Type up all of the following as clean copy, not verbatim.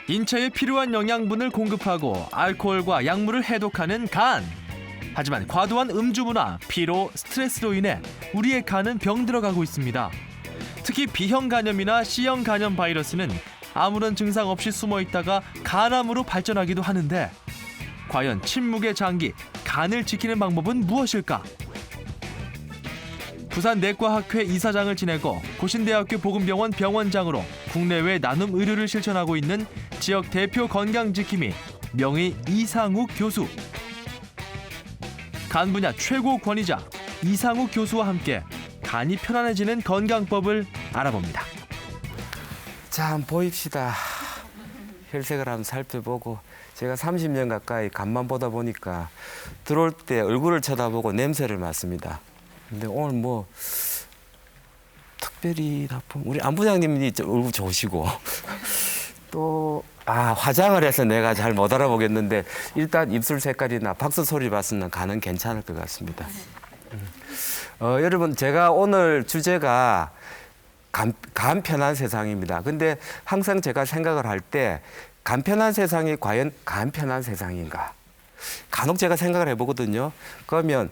인체에 필요한 영양분을 공급하고 알코올과 약물을 해독하는 간. 하지만 과도한 음주문화, 피로, 스트레스로 인해 우리의 간은 병들어가고 있습니다. 특히 B형 간염이나 C형 간염 바이러스는 아무런 증상 없이 숨어 있다가 간암으로 발전하기도 하는데 과연 침묵의 장기, 간을 지키는 방법은 무엇일까? 부산 내과학회 이사장을 지내고 고신대학교 보건병원 병원장으로 국내외 나눔 의료를 실천하고 있는 지역 대표 건강지킴이 명의 이상욱 교수. 간 분야 최고 권위자 이상욱 교수와 함께 간이 편안해지는 건강법을 알아봅니다. 자, 한번 보입시다. 혈색을 한번 살펴보고 제가 30년 가까이 간만 보다 보니까 들어올 때 얼굴을 쳐다보고 냄새를 맡습니다. 근데 오늘 뭐 특별히 나쁜 우리 안 부장님이 얼굴 좋으시고 또 화장을 해서 내가 잘 못 알아보겠는데 일단 입술 색깔이나 박수 소리 봤으면 간은 괜찮을 것 같습니다. 여러분 제가 오늘 주제가 간 편한 세상입니다. 근데 항상 제가 생각을 할 때 간 편한 세상이 과연 간 편한 세상인가? 간혹 제가 생각을 해보거든요. 그러면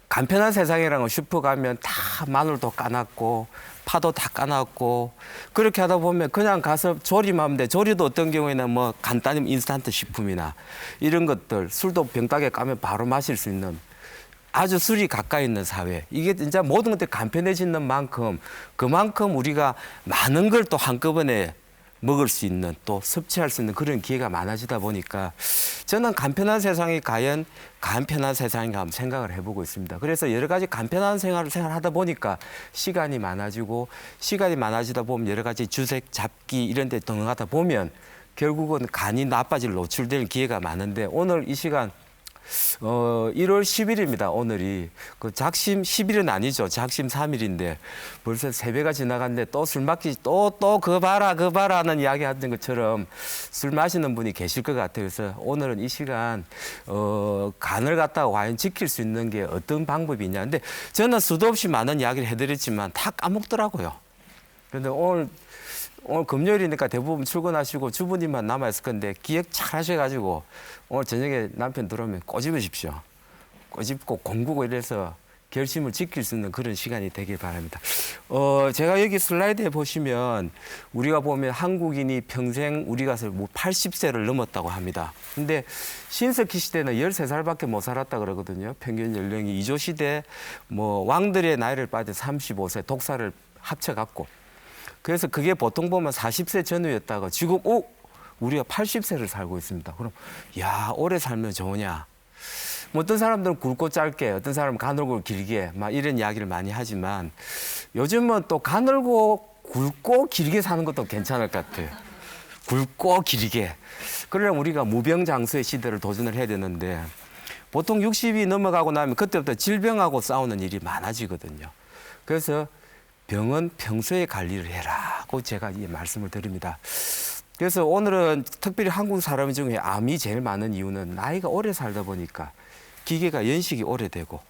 간 편한 세상이라는 건 슈퍼 가면 다 마늘도 까놨고 파도 다 까놨고 그렇게 하다 보면 그냥 가서 조리하면 돼. 조리도 어떤 경우에는 뭐 간단히 인스턴트 식품이나 이런 것들 술도 병따개 까면 바로 마실 수 있는 아주 술이 가까이 있는 사회. 이게 진짜 모든 것들이 간편해지는 만큼 그만큼 우리가 많은 걸 또 한꺼번에 먹을 수 있는 또 섭취할 수 있는 그런 기회가 많아지다 보니까 저는 간편한 세상이 과연 간편한 세상인가 한번 생각을 해보고 있습니다. 그래서 여러 가지 간편한 생활을 하다 보니까 시간이 많아지다 보면 여러 가지 주색, 잡기 이런 데 등하다 보면 결국은 간이 나빠질 노출될 기회가 많은데 오늘 이 시간 1월 10일입니다. 오늘이 그 작심 10일은 아니죠. 작심 3일인데 벌써 새해가 지나갔는데 또 술 마시 또 그 봐라 하는 이야기 하던 것처럼 술 마시는 분이 계실 것 같아요. 그래서 오늘은 이 시간 간을 갖다가 과연 지킬 수 있는 게 어떤 방법이 있냐. 근데 저는 수도 없이 많은 이야기를 해드렸지만 다 까먹더라고요. 그런데 오늘 금요일이니까 대부분 출근하시고 주부님만 남아있을 건데 기획 잘 하셔가지고 오늘 저녁에 남편 들어오면 꼬집으십시오. 꼬집고 공부고 이래서 결심을 지킬 수 있는 그런 시간이 되길 바랍니다. 제가 여기 슬라이드에 보시면 우리가 보면 한국인이 평생 우리가 80세를 넘었다고 합니다. 근데 신석기 시대는 13살밖에 못 살았다 그러거든요. 평균 연령이 이조 시대 뭐 왕들의 나이를 빠져 35세 독사를 합쳐갖고 그래서 그게 보통 보면 40세 전후였다가 지금 우리가 80세를 살고 있습니다. 그럼 오래 살면 좋으냐? 뭐 어떤 사람들은 굵고 짧게, 어떤 사람은 가늘고 길게 막 이런 이야기를 많이 하지만 요즘은 또 가늘고 굵고 길게 사는 것도 괜찮을 것 같아요. 굵고 길게. 그러려면 우리가 무병장수의 시대를 도전을 해야 되는데 보통 60이 넘어가고 나면 그때부터 질병하고 싸우는 일이 많아지거든요. 그래서 병은 평소에 관리를 해라고 제가 이 말씀을 드립니다. 그래서 오늘은 특별히 한국 사람 중에 암이 제일 많은 이유는 나이가 오래 살다 보니까 기계가 연식이 오래되고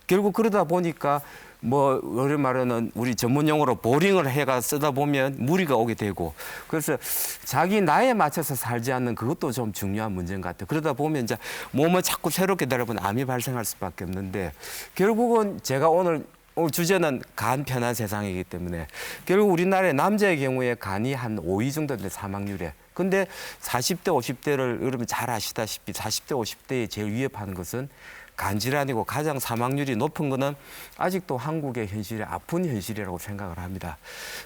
결국 그러다 보니까 뭐 오랜 말에는 우리 전문 용어로 보링을 해가 쓰다 보면 무리가 오게 되고 그래서 자기 나이에 맞춰서 살지 않는 그것도 좀 중요한 문제인 것 같아요. 그러다 보면 이제 몸을 자꾸 새롭게 다려보면 암이 발생할 수밖에 없는데 결국은 제가 오늘 주제는 간 편한 세상이기 때문에 결국 우리나라의 남자의 경우에 간이 한 5위 정도 되는 사망률에 근데 40대 50대를 여러분 잘 아시다시피 40대 50대에 제일 위협하는 것은 간질환이고 가장 사망률이 높은 거는 아직도 한국의 현실이 아픈 현실이라고 생각을 합니다.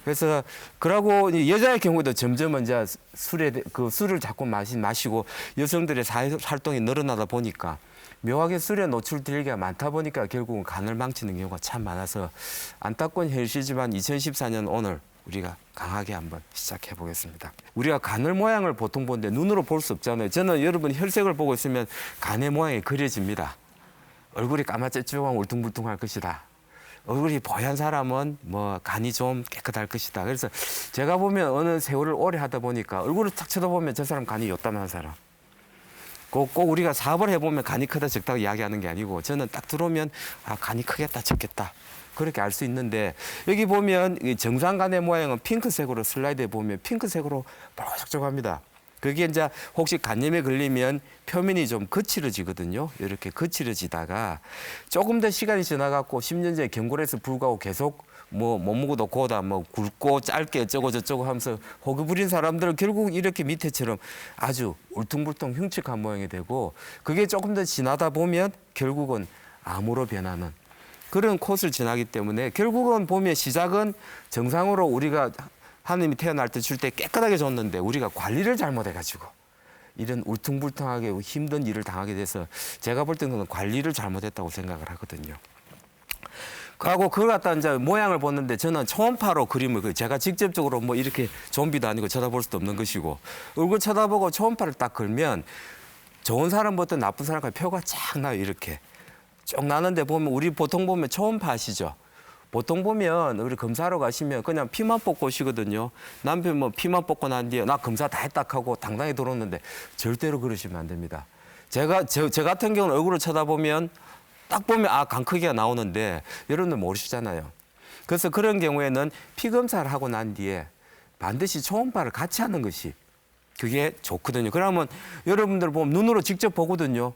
그래서 그러고 여자의 경우에도 점점 이제 술을 자꾸 마시고 여성들의 사회 활동이 늘어나다 보니까 묘하게 술에 노출될 기가 많다 보니까 결국은 간을 망치는 경우가 참 많아서 안타까운 현실이지만 2014년 오늘 우리가 강하게 한번 시작해 보겠습니다. 우리가 간을 모양을 보통 보는데 눈으로 볼 수 없잖아요. 저는 여러분 혈색을 보고 있으면 간의 모양이 그려집니다. 얼굴이 까맣ጨ쭉하고 울퉁불퉁할 것이다. 얼굴이 뽀얀 사람은 뭐 간이 좀 깨끗할 것이다. 그래서 제가 보면 어느 세월을 오래 하다 보니까 얼굴을 탁 쳐다보면 저 사람 간이 요따만한 사람. 꼭 우리가 사업을 해보면 간이 크다 적다고 이야기하는 게 아니고 저는 딱 들어오면 간이 크겠다 적겠다 그렇게 알 수 있는데 여기 보면 이 정상간의 모양은 핑크색으로 슬라이드에 보면 핑크색으로 뽀짝뽀짝합니다. 그게 이제 혹시 간염에 걸리면 표면이 좀 거칠어지거든요. 이렇게 거칠어지다가 조금 더 시간이 지나갖고 10년 전에 경골에서 불구하고 계속 뭐 못 먹어도 고다 뭐 굵고 짧게 어쩌고 저쩌고 하면서 호기 부린 사람들은 결국 이렇게 밑에처럼 아주 울퉁불퉁 흉측한 모양이 되고 그게 조금 더 지나다 보면 결국은 암으로 변하는 그런 코스를 지나기 때문에 결국은 보면 시작은 정상으로 우리가 하느님이 태어날 때 줄 때 깨끗하게 줬는데 우리가 관리를 잘못해가지고 이런 울퉁불퉁하게 힘든 일을 당하게 돼서 제가 볼 때는 관리를 잘못했다고 생각을 하거든요. 그하고 그걸 갖다 이제 모양을 보는데 저는 초음파로 그림을 제가 직접적으로 뭐 이렇게 좀비도 아니고 쳐다볼 수도 없는 것이고 얼굴 쳐다보고 초음파를 딱 걸면 좋은 사람부터 나쁜 사람까지 표가 쫙 나요. 이렇게 쭉 나는데 보면 우리 보통 보면 초음파 아시죠? 보통 보면 우리 검사하러 가시면 그냥 피만 뽑고 오시거든요. 남편 뭐 피만 뽑고 난 뒤에 나 검사 다 했다 하고 당당히 들어오는데 절대로 그러시면 안 됩니다. 저 같은 경우는 얼굴을 쳐다보면 딱 보면 아, 간 크기가 나오는데 여러분들 모르시잖아요. 그래서 그런 경우에는 피 검사를 하고 난 뒤에 반드시 초음파를 같이 하는 것이 그게 좋거든요. 그러면 여러분들 보면 눈으로 직접 보거든요.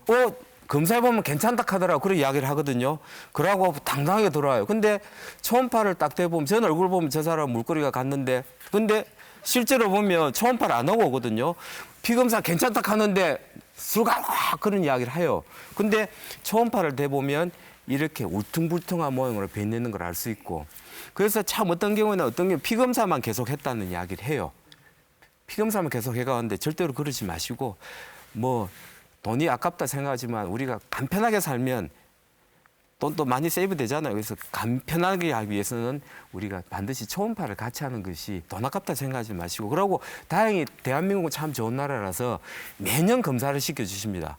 검사해보면 괜찮다 하더라고. 그런 이야기를 하거든요. 그러고 당당하게 돌아와요. 근데 초음파를 딱 대보면 저는 얼굴 보면 저 사람 물거리가 갔는데 근데 실제로 보면 초음파를 안 하고 오거든요. 피검사 괜찮다 하는데 술가 그런 이야기를 해요. 근데 초음파를 대보면 이렇게 울퉁불퉁한 모양으로 변했는 걸 알 수 있고 그래서 참 어떤 경우는 피검사만 계속 했다는 이야기를 해요. 피검사만 계속 해가는데 절대로 그러지 마시고 뭐 돈이 아깝다 생각하지만 우리가 간편하게 살면 돈도 많이 세이브 되잖아요. 그래서 간편하게 하기 위해서는 우리가 반드시 초음파를 같이 하는 것이 돈 아깝다 생각하지 마시고 그러고 다행히 대한민국은 참 좋은 나라라서 매년 검사를 시켜주십니다.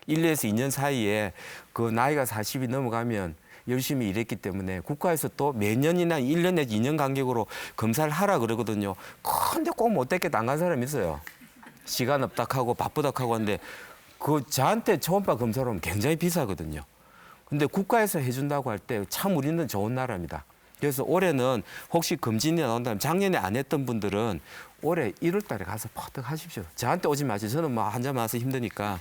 1년에서 2년 사이에 그 나이가 40이 넘어가면 열심히 일했기 때문에 국가에서 또 매년이나 1년 내지 2년 간격으로 검사를 하라 그러거든요. 근데 꼭 못됐게 당한 사람이 있어요. 시간 없다 하고 바쁘다 하고 하는데 그 저한테 초음파 검사로 하면 굉장히 비싸거든요. 근데 국가에서 해준다고 할 때 참 우리는 좋은 나라입니다. 그래서 올해는 혹시 검진이 나온다면 작년에 안 했던 분들은 올해 1월 달에 가서 퍼뜩 하십시오. 저한테 오지 마세요. 저는 뭐 한잔 마서 힘드니까.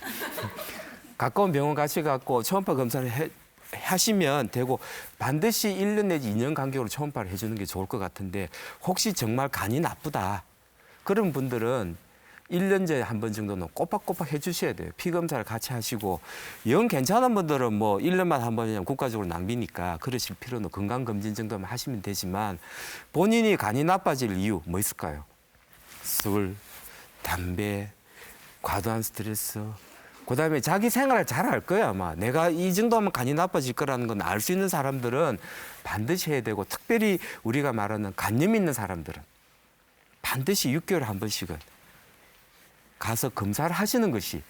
가까운 병원 가셔갖고 초음파 검사를 하시면 되고 반드시 1년 내지 2년 간격으로 초음파를 해주는 게 좋을 것 같은데 혹시 정말 간이 나쁘다. 그런 분들은 1년째 한 번 정도는 꼬박꼬박 해주셔야 돼요. 피 검사를 같이 하시고 영 괜찮은 분들은 뭐 1년만 한 번이면 국가적으로 낭비니까 그러실 필요는 건강검진 정도만 하시면 되지만 본인이 간이 나빠질 이유 뭐 있을까요? 술, 담배, 과도한 스트레스 그다음에 자기 생활을 잘 알 거야 아마. 내가 이 정도면 간이 나빠질 거라는 건 알 수 있는 사람들은 반드시 해야 되고 특별히 우리가 말하는 간염 있는 사람들은 반드시 6개월에 한 번씩은 가서 검사를 하시는 것이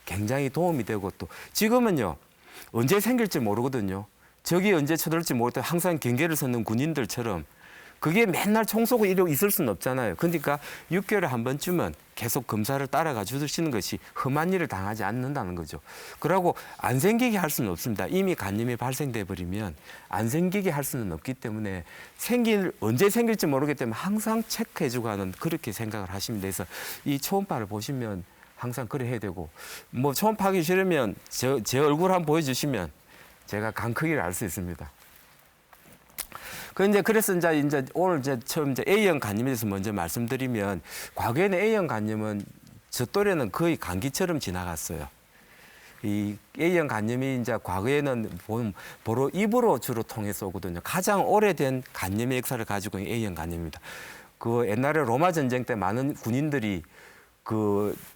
굉장히 도움이 되고 또 지금은요 언제 생길지 모르거든요. 적이 언제 쳐들지 모를 때 항상 경계를 서는 군인들처럼 그게 맨날 총 쏘고 이러고 있을 수는 없잖아요. 그러니까 6개월에 한 번쯤은 계속 검사를 따라가 주시는 것이 험한 일을 당하지 않는다는 거죠. 그러고 안 생기게 할 수는 없습니다. 이미 간염이 발생돼 버리면 안 생기게 할 수는 없기 때문에 언제 생길지 모르기 때문에 항상 체크해주고 하는 그렇게 생각을 하시면 돼서 이 초음파를 보시면 항상 그래 해야 되고 뭐 초음파 하기 싫으면 제 얼굴 한번 보여주시면 제가 간 크기를 알 수 있습니다. 그래서 이제 오늘 처음 A형 간염에 대해서 먼저 말씀드리면 과거에는 A형 간염은 저 또래는 거의 감기처럼 지나갔어요. 이 A형 간염이 이제 과거에는 보로 입으로 주로 통해서 오거든요. 가장 오래된 간염의 역사를 가지고 있는 A형 간염입니다. 그 옛날에 로마 전쟁 때 많은 군인들이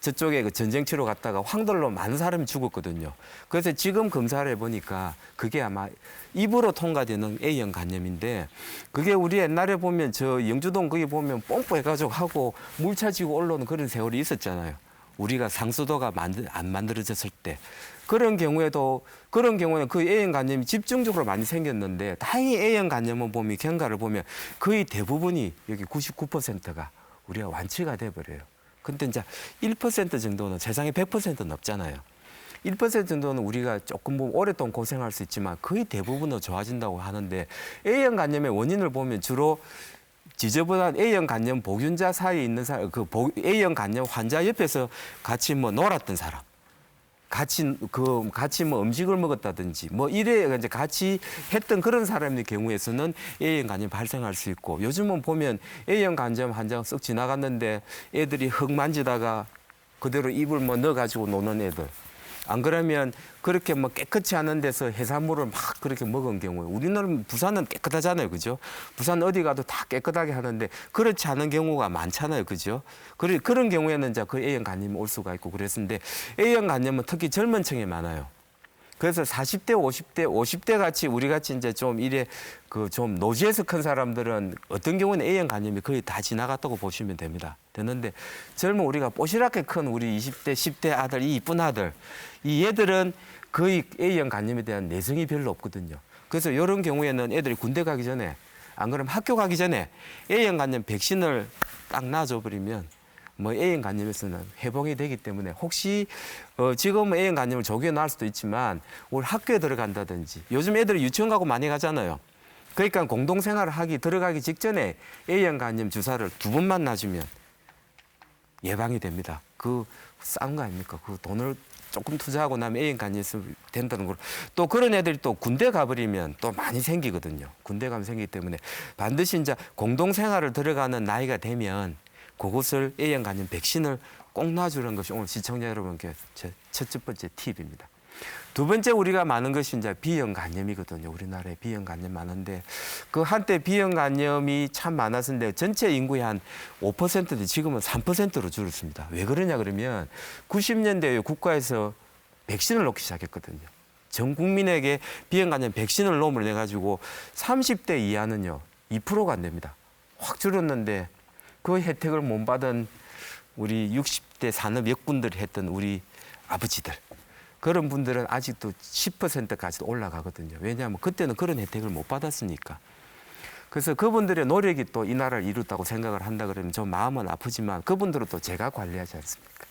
저쪽에 그 전쟁 치러 갔다가 황들로 많은 사람이 죽었거든요. 그래서 지금 검사를 해보니까 그게 아마 입으로 통과되는 A형 간염인데 그게 우리 옛날에 보면 저 영주동 거기 보면 pom프해가지고 하고 물 차지고 올라오는 그런 세월이 있었잖아요. 우리가 상수도가 안 만들어졌을 때. 그런 경우에는 그 A형 간염이 집중적으로 많이 생겼는데 다행히 A형 간염은 보면 경과를 보면 거의 대부분이 여기 99%가 우리가 완치가 돼버려요. 근데 이제 1% 정도는 세상에 100%는 없잖아요. 1% 정도는 우리가 조금 뭐 오랫동안 고생할 수 있지만 거의 대부분은 좋아진다고 하는데 A형 간염의 원인을 보면 주로 지저분한 A형 간염 보균자 사이에 있는 사람, A형 간염 환자 옆에서 같이 뭐 놀았던 사람, 같이 뭐 음식을 먹었다든지 뭐 이래 이제 같이 했던 그런 사람의 경우에서는 A형 간염 발생할 수 있고 요즘은 보면 A형 간염 환자가 쓱 지나갔는데 애들이 흙 만지다가 그대로 입을 뭐 넣어가지고 노는 애들. 안 그러면 그렇게 뭐 깨끗이 하는 데서 해산물을 막 그렇게 먹은 경우에 우리는 부산은 깨끗하잖아요. 그죠? 부산 어디 가도 다 깨끗하게 하는데 그렇지 않은 경우가 많잖아요. 그죠? 그런 경우에는 이제 그 A형 간염이 올 수가 있고 그랬는데 A형 간염은 특히 젊은 층에 많아요. 그래서 40대, 50대 같이 우리 같이 이제 좀 이래 그 좀 노지에서 큰 사람들은 어떤 경우는 A형 간염이 거의 다 지나갔다고 보시면 됩니다. 되는데 젊은 우리가 뽀시랗게 큰 우리 20대, 10대 아들, 이 이쁜 아들, 이 얘들은 거의 A형 간염에 대한 내성이 별로 없거든요. 그래서 이런 경우에는 애들이 군대 가기 전에 안 그러면 학교 가기 전에 A형 간염 백신을 딱 놔줘 버리면 뭐 A형 간염에서는 회복이 되기 때문에 혹시 지금 A형 간염을 조기에 나을 수도 있지만 올 학교에 들어간다든지 요즘 애들이 유치원 가고 많이 가잖아요. 그러니까 공동생활을 들어가기 직전에 A형 간염 주사를 2번만 놔주면 예방이 됩니다. 그 싼 거 아닙니까? 그 돈을 조금 투자하고 나면 A형 간염이 된다는 걸. 또 그런 애들이 또 군대 가버리면 또 많이 생기거든요. 군대 가면 생기기 때문에 반드시 이제 공동생활을 들어가는 나이가 되면 그것을 A형 간염 백신을 꼭 놔주는 것이 오늘 시청자 여러분께 제 첫 번째 팁입니다. 두 번째 우리가 많은 것이 이제 B형 간염이거든요. 우리나라에 B형 간염 많은데 그 한때 B형 간염이 참 많았는데 전체 인구의 한 5%인데 지금은 3%로 줄었습니다. 왜 그러냐 그러면 90년대에 국가에서 백신을 놓기 시작했거든요. 전 국민에게 B형 간염 백신을 놓음을 해가지고 30대 이하는요 2%가 안 됩니다. 확 줄었는데 그 혜택을 못 받은 우리 60대 산업 역군들이 했던 우리 아버지들 그런 분들은 아직도 10%까지도 올라가거든요. 왜냐하면 그때는 그런 혜택을 못 받았으니까. 그래서 그분들의 노력이 또 이 나라를 이뤘다고 생각을 한다 그러면 좀 마음은 아프지만 그분들은 또 제가 관리하지 않습니까?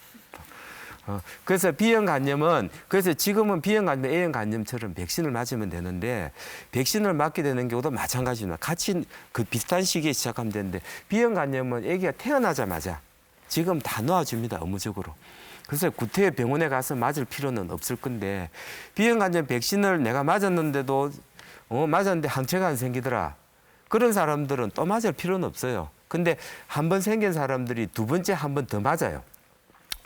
그래서 B형 간염은 그래서 지금은 B형 간염, A형 간염처럼 백신을 맞으면 되는데 백신을 맞게 되는 경우도 마찬가지입니다. 같이 그 비슷한 시기에 시작하면 되는데 B형 간염은 아기가 태어나자마자 지금 다 놓아줍니다. 의무적으로. 그래서 구태여 병원에 가서 맞을 필요는 없을 건데 B형 간염 백신을 내가 맞았는데도 맞았는데 항체가 안 생기더라. 그런 사람들은 또 맞을 필요는 없어요. 근데 한 번 생긴 사람들이 두 번째 한 번 더 맞아요.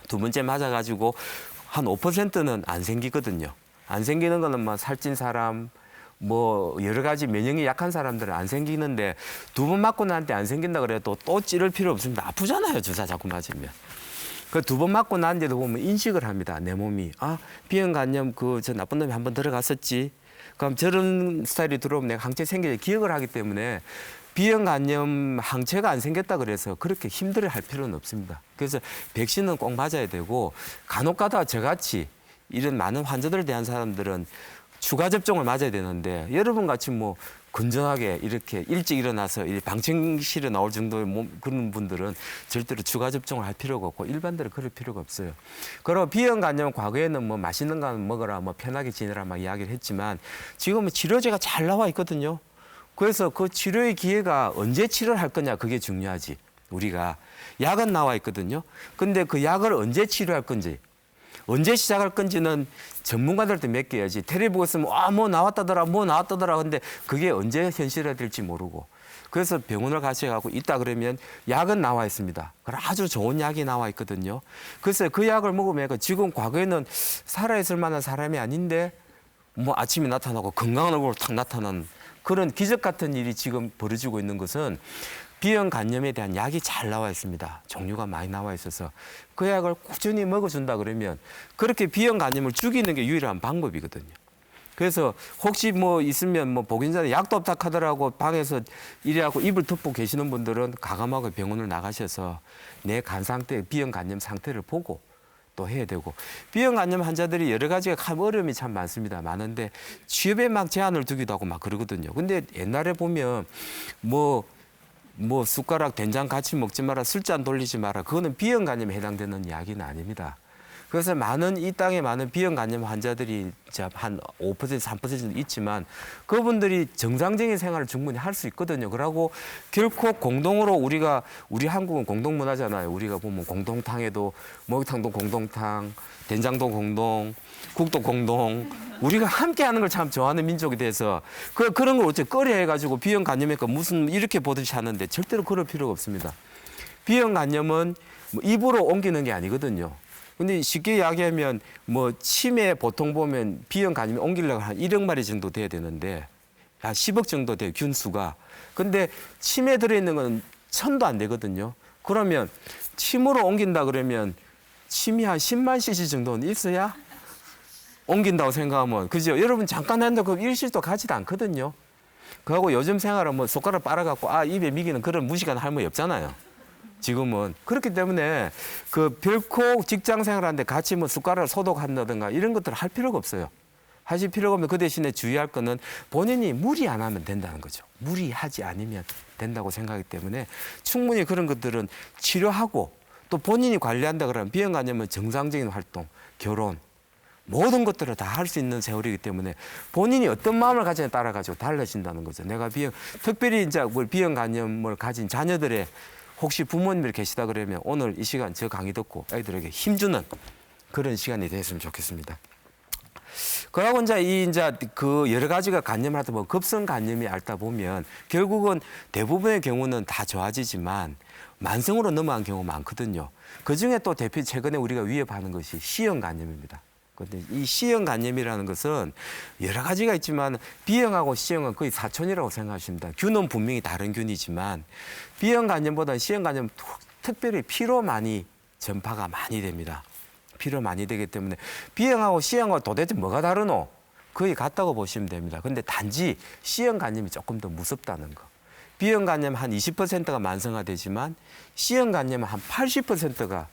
두 번째 맞아가지고 한 5%는 안 생기거든요. 안 생기는 거는 뭐 살찐 사람, 뭐 여러 가지 면역이 약한 사람들은 안 생기는데 두 번 맞고 나한테 안 생긴다 그래도 또 찌를 필요 없습니다. 아프잖아요. 주사 자꾸 맞으면. 그 두 번 맞고 난 뒤에도 보면 인식을 합니다. 내 몸이. 아, B형 간염 저 나쁜 놈이 한 번 들어갔었지. 그럼 저런 스타일이 들어오면 내가 항체 생기지 기억을 하기 때문에 B형 간염 항체가 안 생겼다 그래서 그렇게 힘들어 할 필요는 없습니다. 그래서 백신은 꼭 맞아야 되고 간혹 가다가 저같이 이런 많은 환자들에 대한 사람들은 추가 접종을 맞아야 되는데 여러분 같이 뭐 건전하게 이렇게 일찍 일어나서 방청실에 나올 정도의 그런 분들은 절대로 추가 접종을 할 필요가 없고 일반대로 그럴 필요가 없어요. 그리고 B형 간염 과거에는 뭐 맛있는 거 먹어라, 뭐 편하게 지내라 막 이야기를 했지만 지금은 치료제가 잘 나와 있거든요. 그래서 그 치료의 기회가 언제 치료를 할 거냐 그게 중요하지. 우리가 약은 나와 있거든요. 근데 그 약을 언제 치료할 건지 언제 시작할 건지는 전문가들한테 맡겨야지. 텔레비 보고 있으면 뭐 나왔다더라 근데 그게 언제 현실화될지 모르고. 그래서 병원을 가셔가지고 있다 그러면 약은 나와 있습니다. 아주 좋은 약이 나와 있거든요. 그래서 그 약을 먹으면 지금 과거에는 살아있을 만한 사람이 아닌데 뭐 아침에 나타나고 건강한 얼굴로 탁 나타나는 그런 기적 같은 일이 지금 벌어지고 있는 것은 B형 간염에 대한 약이 잘 나와 있습니다. 종류가 많이 나와 있어서 그 약을 꾸준히 먹어준다 그러면 그렇게 B형 간염을 죽이는 게 유일한 방법이거든요. 그래서 혹시 뭐 있으면 뭐 보긴 전에 약도 없다 하더라고 방에서 이래갖고 입을 덮고 계시는 분들은 가감하고 병원을 나가셔서 내 간 상태, B형 간염 상태를 보고 또 해야 되고 B형 간염 환자들이 여러 가지가 참 어려움이 참 많습니다. 많은데 취업에 막 제한을 두기도 하고 막 그러거든요. 근데 옛날에 보면 뭐 숟가락 된장 같이 먹지 마라, 술잔 돌리지 마라. 그거는 B형 간염에 해당되는 이야기는 아닙니다. 그래서 이 땅에 많은 비형 간염 환자들이 이제 한 5%, 3% 정도 있지만 그분들이 정상적인 생활을 충분히 할 수 있거든요. 그러고 결코 공동으로 우리 한국은 공동 문화잖아요. 우리가 보면 공동탕에도 목욕탕도 공동탕, 된장도 공동, 국도 공동. 우리가 함께 하는 걸 참 좋아하는 민족이 돼서 그런 걸 어째 꺼려 해가지고 비형 간염이니까 무슨 이렇게 보듯이 하는데 절대로 그럴 필요가 없습니다. 비형 간염은 뭐 입으로 옮기는 게 아니거든요. 근데 쉽게 이야기하면 뭐 치매 보통 보면 비형 간염이 옮기려고 한 1억 마리 정도 돼야 되는데 한 10억 정도 돼요, 균수가. 근데 침에 들어있는 건 1000도 안 되거든요. 그러면 침으로 옮긴다 그러면 침이 한 10만 cc 정도는 있어야 옮긴다고 생각하면, 그죠? 여러분 잠깐 한다고 일실도 가지도 않거든요. 그하고 요즘 생활은 뭐 손가락 빨아갖고 입에 미기는 그런 무식한 할머니 없잖아요. 지금은. 그렇기 때문에 별코 직장 생활하는데 같이 뭐 숟가락을 소독한다든가 이런 것들을 할 필요가 없어요. 하실 필요가 없는데 그 대신에 주의할 거는 본인이 무리 안 하면 된다는 거죠. 무리하지 않으면 된다고 생각하기 때문에 충분히 그런 것들은 치료하고 또 본인이 관리한다 그러면 비형 간염은 정상적인 활동, 결혼, 모든 것들을 다 할 수 있는 세월이기 때문에 본인이 어떤 마음을 가지냐에 따라 가지고 달라진다는 거죠. 내가 특별히 이제 비형 간염을 가진 자녀들의 혹시 부모님들 계시다 그러면 오늘 이 시간 저 강의 듣고 아이들에게 힘주는 그런 시간이 됐으면 좋겠습니다. 그러고 이제 그 여러 가지가 간염을 하다 보면 급성 간염이 앓다 보면 결국은 대부분의 경우는 다 좋아지지만 만성으로 넘어간 경우가 많거든요. 그 중에 또 대표 최근에 우리가 위협하는 것이 C형 간염입니다. 그런데 이 C형 간염이라는 것은 여러 가지가 있지만 B형하고 C형은 거의 사촌이라고 생각하십니다. 균은 분명히 다른 균이지만 B형 간염보다는 C형 간염은 특별히 피로 많이 전파가 많이 됩니다. 피로 많이 되기 때문에 B형하고 C형하고 도대체 뭐가 다르노? 거의 같다고 보시면 됩니다. 근데 단지 C형 간염이 조금 더 무섭다는 거. B형 간염 한 20%가 만성화되지만 C형 간염은 한 80%가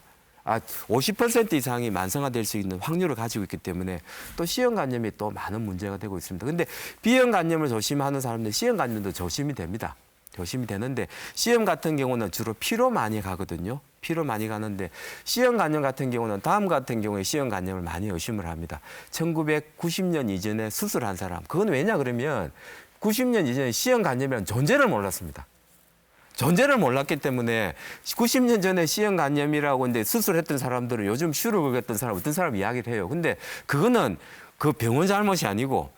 50% 이상이 만성화될 수 있는 확률을 가지고 있기 때문에 또 C형 간염이 또 많은 문제가 되고 있습니다. 근데 B형 간염을 조심하는 사람들 C형 간염도 조심이 됩니다. 조심이 되는데 C형 같은 경우는 주로 피로 많이 가거든요. 피로 많이 가는데 C형 간염 같은 경우는 다음 같은 경우에 C형 간염을 많이 의심을 합니다. 1990년 이전에 수술한 사람. 그건 왜냐 그러면 90년 이전에 C형 간염이라는 존재를 몰랐습니다. 존재를 몰랐기 때문에 90년 전에 C형 간염이라고 이제 수술했던 사람들은 요즘 슈를 긁었던 사람, 어떤 사람 이야기를 해요. 근데 그거는 그 병원 잘못이 아니고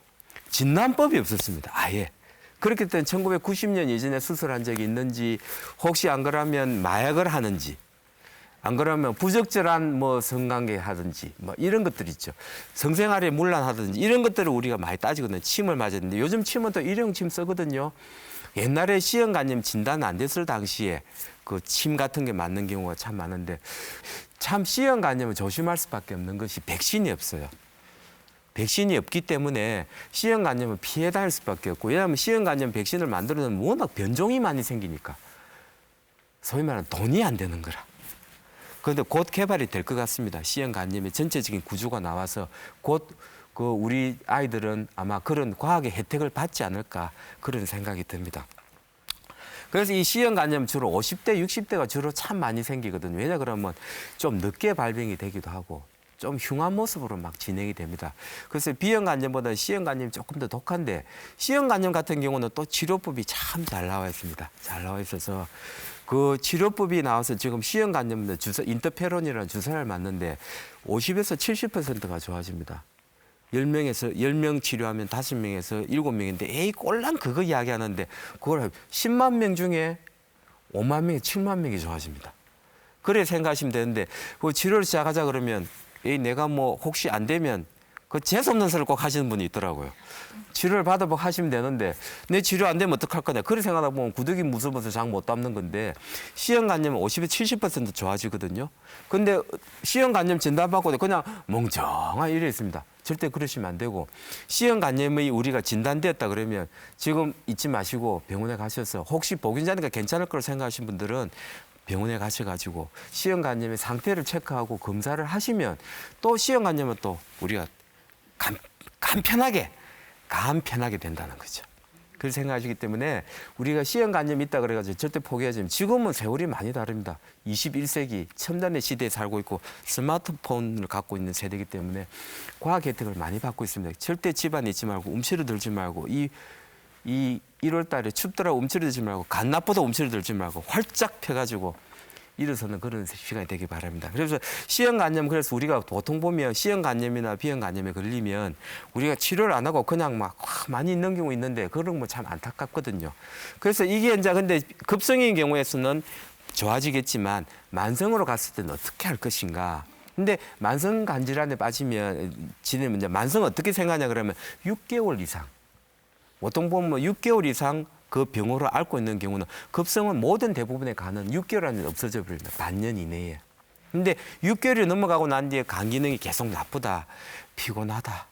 진단법이 없었습니다. 아예. 그렇기 때문에 1990년 이전에 수술한 적이 있는지, 혹시 안 그러면 마약을 하는지, 안 그러면 부적절한 뭐 성관계 하든지, 뭐 이런 것들 있죠. 성생활에 문란하든지 이런 것들을 우리가 많이 따지거든요. 침을 맞았는데 요즘 침은 또 일회용 침 쓰거든요. 옛날에 C형 간염 진단 안 됐을 당시에 그 침 같은 게 맞는 경우가 참 많은데 참 C형 간염을 조심할 수밖에 없는 것이 백신이 없어요. 백신이 없기 때문에 C형 간염을 피해 다닐 수밖에 없고, 왜냐하면 C형 간염 백신을 만들어내면 워낙 변종이 많이 생기니까 소위 말하는 돈이 안 되는 거라. 그런데 곧 개발이 될 것 같습니다. C형 간염의 전체적인 구조가 나와서 곧 그 우리 아이들은 아마 그런 과학의 혜택을 받지 않을까 그런 생각이 듭니다. 그래서 이 C형 간염 주로 50대, 60대가 주로 참 많이 생기거든요. 왜냐 그러면 좀 늦게 발병이 되기도 하고 좀 흉한 모습으로 막 진행이 됩니다. 그래서 B형 간염보다 C형 간염이 조금 더 독한데 C형 간염 같은 경우는 또 치료법이 참 잘 나와 있습니다. 잘 나와 있어서 그 치료법이 나와서 지금 C형 간염 인터페론이라는 주사를 맞는데 50에서 70%가 좋아집니다. 10명 치료하면 5명에서 7명인데 에이 꼴랑 그거 이야기하는데 그걸 10만 명 중에 5만 명에 7만 명이 좋아집니다. 그래 생각하시면 되는데 그 치료를 시작하자 그러면 에이 내가 뭐 혹시 안 되면 그 재수없는 소리를 꼭 하시는 분이 있더라고요. 치료를 받아보고 하시면 되는데 내 치료 안 되면 어떡할 거냐. 그런 생각하다 보면 구더기 무서워서 장 못 담는 건데 C형 간염은 50에서 70% 좋아지거든요. 근데 C형 간염 진단받고 그냥 멍청한 일이 있습니다. 절대 그러시면 안 되고 C형 간염이 우리가 진단되었다 그러면 지금 잊지 마시고 병원에 가셔서 혹시 보균자니까 괜찮을 거라고 생각하시는 분들은 병원에 가셔가지고 C형 간염의 상태를 체크하고 검사를 하시면 또 C형 간염은 또 우리가 간편하게 된다는 거죠. 그렇게 생각하시기 때문에 우리가 시행관념이 있다 그래가지고 절대 포기하지 마. 지금은 세월이 많이 다릅니다. 21세기 첨단의 시대에 살고 있고 스마트폰을 갖고 있는 세대이기 때문에 과학 혜택을 많이 받고 있습니다. 절대 집안에 있지 말고 움츠러들지 말고 이 1월 달에 춥더라고 움츠러들지 말고 갓낮보다 움츠러들지 말고 활짝 펴가지고 일어서는 그런 시간이 되기 바랍니다. 그래서 시행관념, 그래서 우리가 보통 보면 시행관념이나 비행관념에 걸리면 우리가 치료를 안 하고 그냥 막 많이 있는 경우 있는데 그런 거 참 안타깝거든요. 그래서 이게 이제 근데 급성인 경우에서는 좋아지겠지만 만성으로 갔을 때는 어떻게 할 것인가. 근데 만성 간질환에 빠지면 지내면 이제 만성 어떻게 생각하냐 그러면 6개월 이상. 보통 보면 6개월 이상 그 병으로 앓고 있는 경우는 급성은 모든 대부분의 간은 6개월 안에 없어져 버립니다. 반년 이내에. 근데 6개월이 넘어가고 난 뒤에 간 기능이 계속 나쁘다, 피곤하다,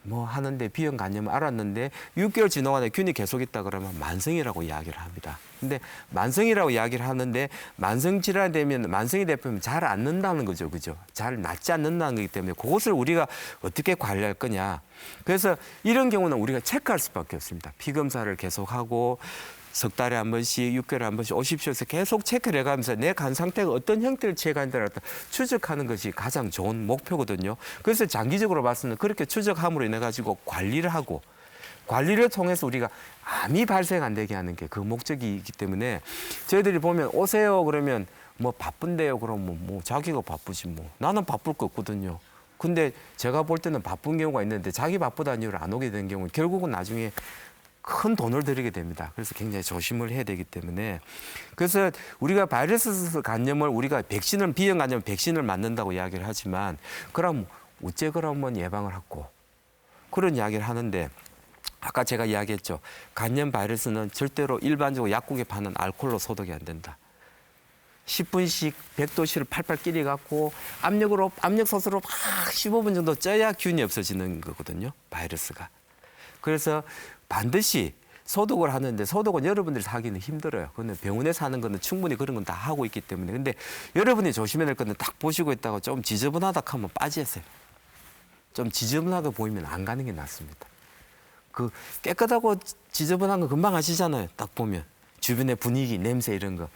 뭐 하는데 비형 간염을 알았는데 6개월 지나고 균이 계속 있다 그러면 만성이라고 이야기를 합니다. 근데 만성이라고 이야기를 하는데 만성 질환이 되면 만성이 되면 잘 안 는다는 거죠. 그죠? 잘 낫지 않는다는 거기 때문에 그것을 우리가 어떻게 관리할 거냐. 그래서 이런 경우는 우리가 체크할 수밖에 없습니다. 피 검사를 계속하고 석 달에 한 번씩, 6개월에 한 번씩 오십시오 해서 계속 체크를 해가면서 내 간 상태가 어떤 형태를 취해가는지를 추적하는 것이 가장 좋은 목표거든요. 그래서 장기적으로 봤을 때 그렇게 추적함으로 인해 가지고 관리를 하고 관리를 통해서 우리가 암이 발생 안 되게 하는 게 그 목적이기 때문에 저희들이 보면 오세요 그러면 뭐 바쁜데요 그러면 뭐 자기가 바쁘지 뭐 나는 바쁠 거 없거든요. 근데 제가 볼 때는 바쁜 경우가 있는데 자기 바쁘다는 이유로 안 오게 되는 경우는 결국은 나중에 큰 돈을 들이게 됩니다. 그래서 굉장히 조심을 해야 되기 때문에 그래서 우리가 바이러스 감염을 우리가 백신을 비형 감염 백신을 맞는다고 이야기를 하지만 그럼 어째 그러면 예방을 하고 그런 이야기를 하는데 아까 제가 이야기했죠. 감염 바이러스는 절대로 일반적으로 약국에 파는 알코올로 소독이 안 된다. 10분씩 100도씨를 팔팔 끼리 갖고 압력솥으로 막 15분 정도 쪄야 균이 없어지는 거거든요. 바이러스가. 그래서 반드시 소독을 하는데 소독은 여러분들이 하기는 힘들어요. 그거는 병원에서 하는 거는 충분히 그런 건 다 하고 있기 때문에. 근데 여러분이 조심해야 될 거는 딱 보시고 있다가 좀 지저분하다 하면 빠지세요. 좀 지저분하게 보이면 안 가는 게 낫습니다. 그 깨끗하고 지저분한 거 금방 아시잖아요. 딱 보면. 주변의 분위기, 냄새 이런 거.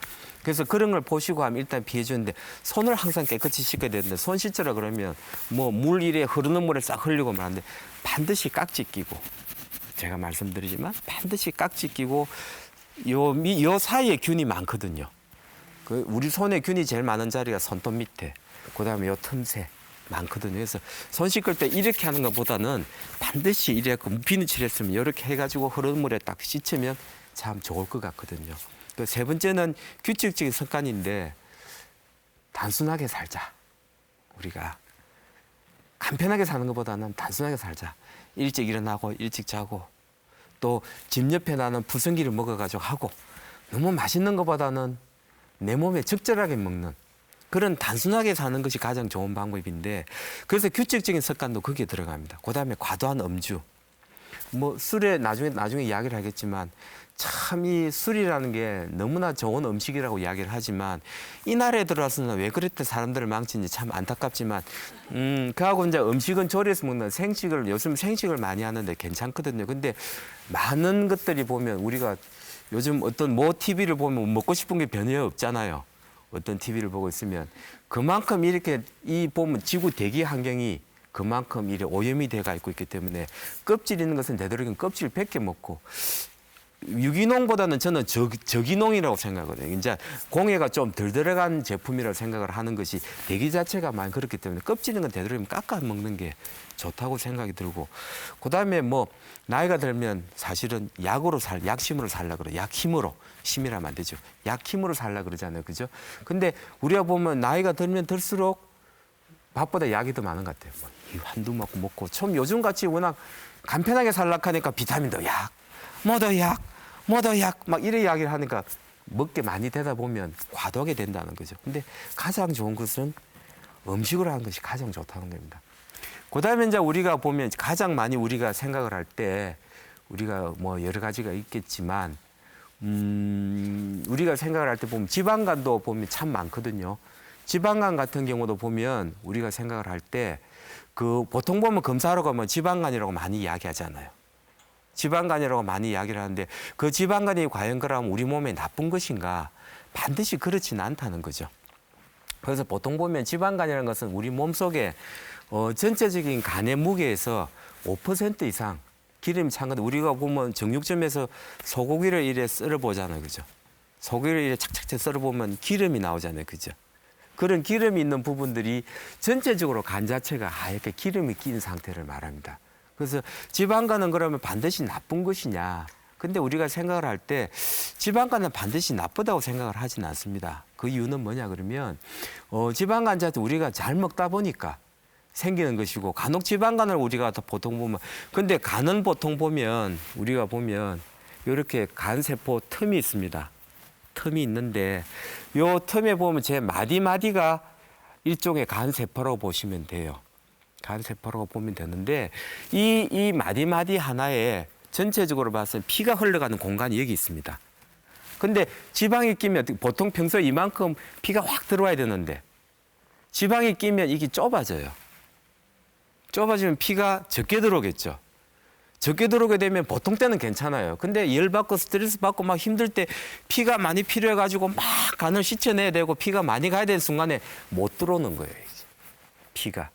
그래서 그런 걸 보시고 하면 일단 피해 주는데 손을 항상 깨끗이 씻어야 되는데 손 씻으라 그러면 뭐 물 이래 흐르는 물에 싹 흘리고 말하는데 반드시 깍지 끼고 제가 말씀드리지만 반드시 깍지 끼고 요 사이에 균이 많거든요. 그 우리 손에 균이 제일 많은 자리가 손톱 밑에, 그다음에 요 틈새 많거든요. 그래서 손 씻을 때 이렇게 하는 것보다는 반드시 이렇게 비누칠 했으면 이렇게 해가지고 흐르는 물에 딱 씻으면 참 좋을 것 같거든요. 그 세 번째는 규칙적인 습관인데 단순하게 살자. 우리가 간편하게 사는 것보다는 단순하게 살자. 일찍 일어나고 일찍 자고 또 집 옆에 나는 부성기를 먹어가지고 하고 너무 맛있는 것보다는 내 몸에 적절하게 먹는 그런 단순하게 사는 것이 가장 좋은 방법인데 그래서 규칙적인 습관도 거기에 들어갑니다. 그다음에 과도한 음주. 뭐 술에 나중에 이야기를 하겠지만 참 이 술이라는 게 너무나 좋은 음식이라고 이야기를 하지만 이 나라에 들어와서는 왜 그랬대 사람들을 망치는지 참 안타깝지만 그하고 이제 음식은 조리해서 먹는 생식을 요즘 생식을 많이 하는데 괜찮거든요. 근데 많은 것들이 보면 우리가 요즘 어떤 뭐 TV를 보면 먹고 싶은 게 변해 없잖아요. 어떤 TV를 보고 있으면 그만큼 이렇게 이 보면 지구 대기 환경이 그만큼 이래 오염이 돼가 있고 있기 때문에 껍질 있는 것은 되도록이면 껍질 벗겨 먹고 유기농보다는 저는 저기농이라고 생각하거든요. 이제 공해가 좀 덜 들어간 제품이라고 생각을 하는 것이 대기 자체가 많이 그렇기 때문에 껍질 있는 건 되도록이면 깎아 먹는 게 좋다고 생각이 들고 그다음에 뭐 나이가 들면 사실은 약심으로 살라 그래요. 약힘으로 심이라면 안 되죠. 약힘으로 살라 그러잖아요. 그죠? 근데 우리가 보면 나이가 들면 들수록 밥보다 약이 더 많은 것 같아요. 뭐 한두 먹고 좀 요즘 같이 워낙 간편하게 살라 하니까 비타민도 약, 뭐도 약 막 이런 이야기를 하니까 먹게 많이 되다 보면 과도하게 된다는 거죠. 근데 가장 좋은 것은 음식으로 하는 것이 가장 좋다는 겁니다. 그다음에 이제 우리가 보면 가장 많이 우리가 생각을 할 때 우리가 뭐 여러 가지가 있겠지만 우리가 생각을 할 때 보면 지방간도 보면 참 많거든요. 지방간 같은 경우도 보면 우리가 생각을 할 때 그 보통 보면 검사하러 가면 지방간이라고 많이 이야기하잖아요. 지방간이라고 많이 이야기를 하는데 그 지방간이 과연 그러면 우리 몸에 나쁜 것인가? 반드시 그렇지는 않다는 거죠. 그래서 보통 보면 지방간이라는 것은 우리 몸속에 전체적인 간의 무게에서 5% 이상 기름이 찬 건데 우리가 보면 정육점에서 소고기를 이래 썰어 보잖아요. 그죠? 소고기를 이래 착착착 썰어 보면 기름이 나오잖아요. 그죠? 그런 기름이 있는 부분들이 전체적으로 간 자체가 하얗게 기름이 낀 상태를 말합니다. 그래서 지방간은 그러면 반드시 나쁜 것이냐? 근데 우리가 생각을 할 때 지방간은 반드시 나쁘다고 생각을 하지는 않습니다. 그 이유는 뭐냐 그러면 지방간 자체 우리가 잘 먹다 보니까 생기는 것이고 간혹 지방간을 우리가 보통 보면 근데 간은 보통 보면 우리가 보면 이렇게 간 세포 틈이 있습니다. 틈이 있는데 요 틈에 보면 제 마디마디가 일종의 간 세포라고 보시면 돼요. 간 세포라고 보면 되는데 이 마디마디 하나에 전체적으로 봤을 때 피가 흘러가는 공간이 여기 있습니다. 근데 지방이 끼면 보통 평소에 이만큼 피가 확 들어와야 되는데 지방이 끼면 이게 좁아져요. 좁아지면 피가 적게 들어오겠죠. 적게 들어오게 되면 보통 때는 괜찮아요. 근데 열받고 스트레스 받고 막 힘들 때 피가 많이 필요해가지고 막 간을 씻어내야 되고 피가 많이 가야 되는 순간에 못 들어오는 거예요. 이제. 피가.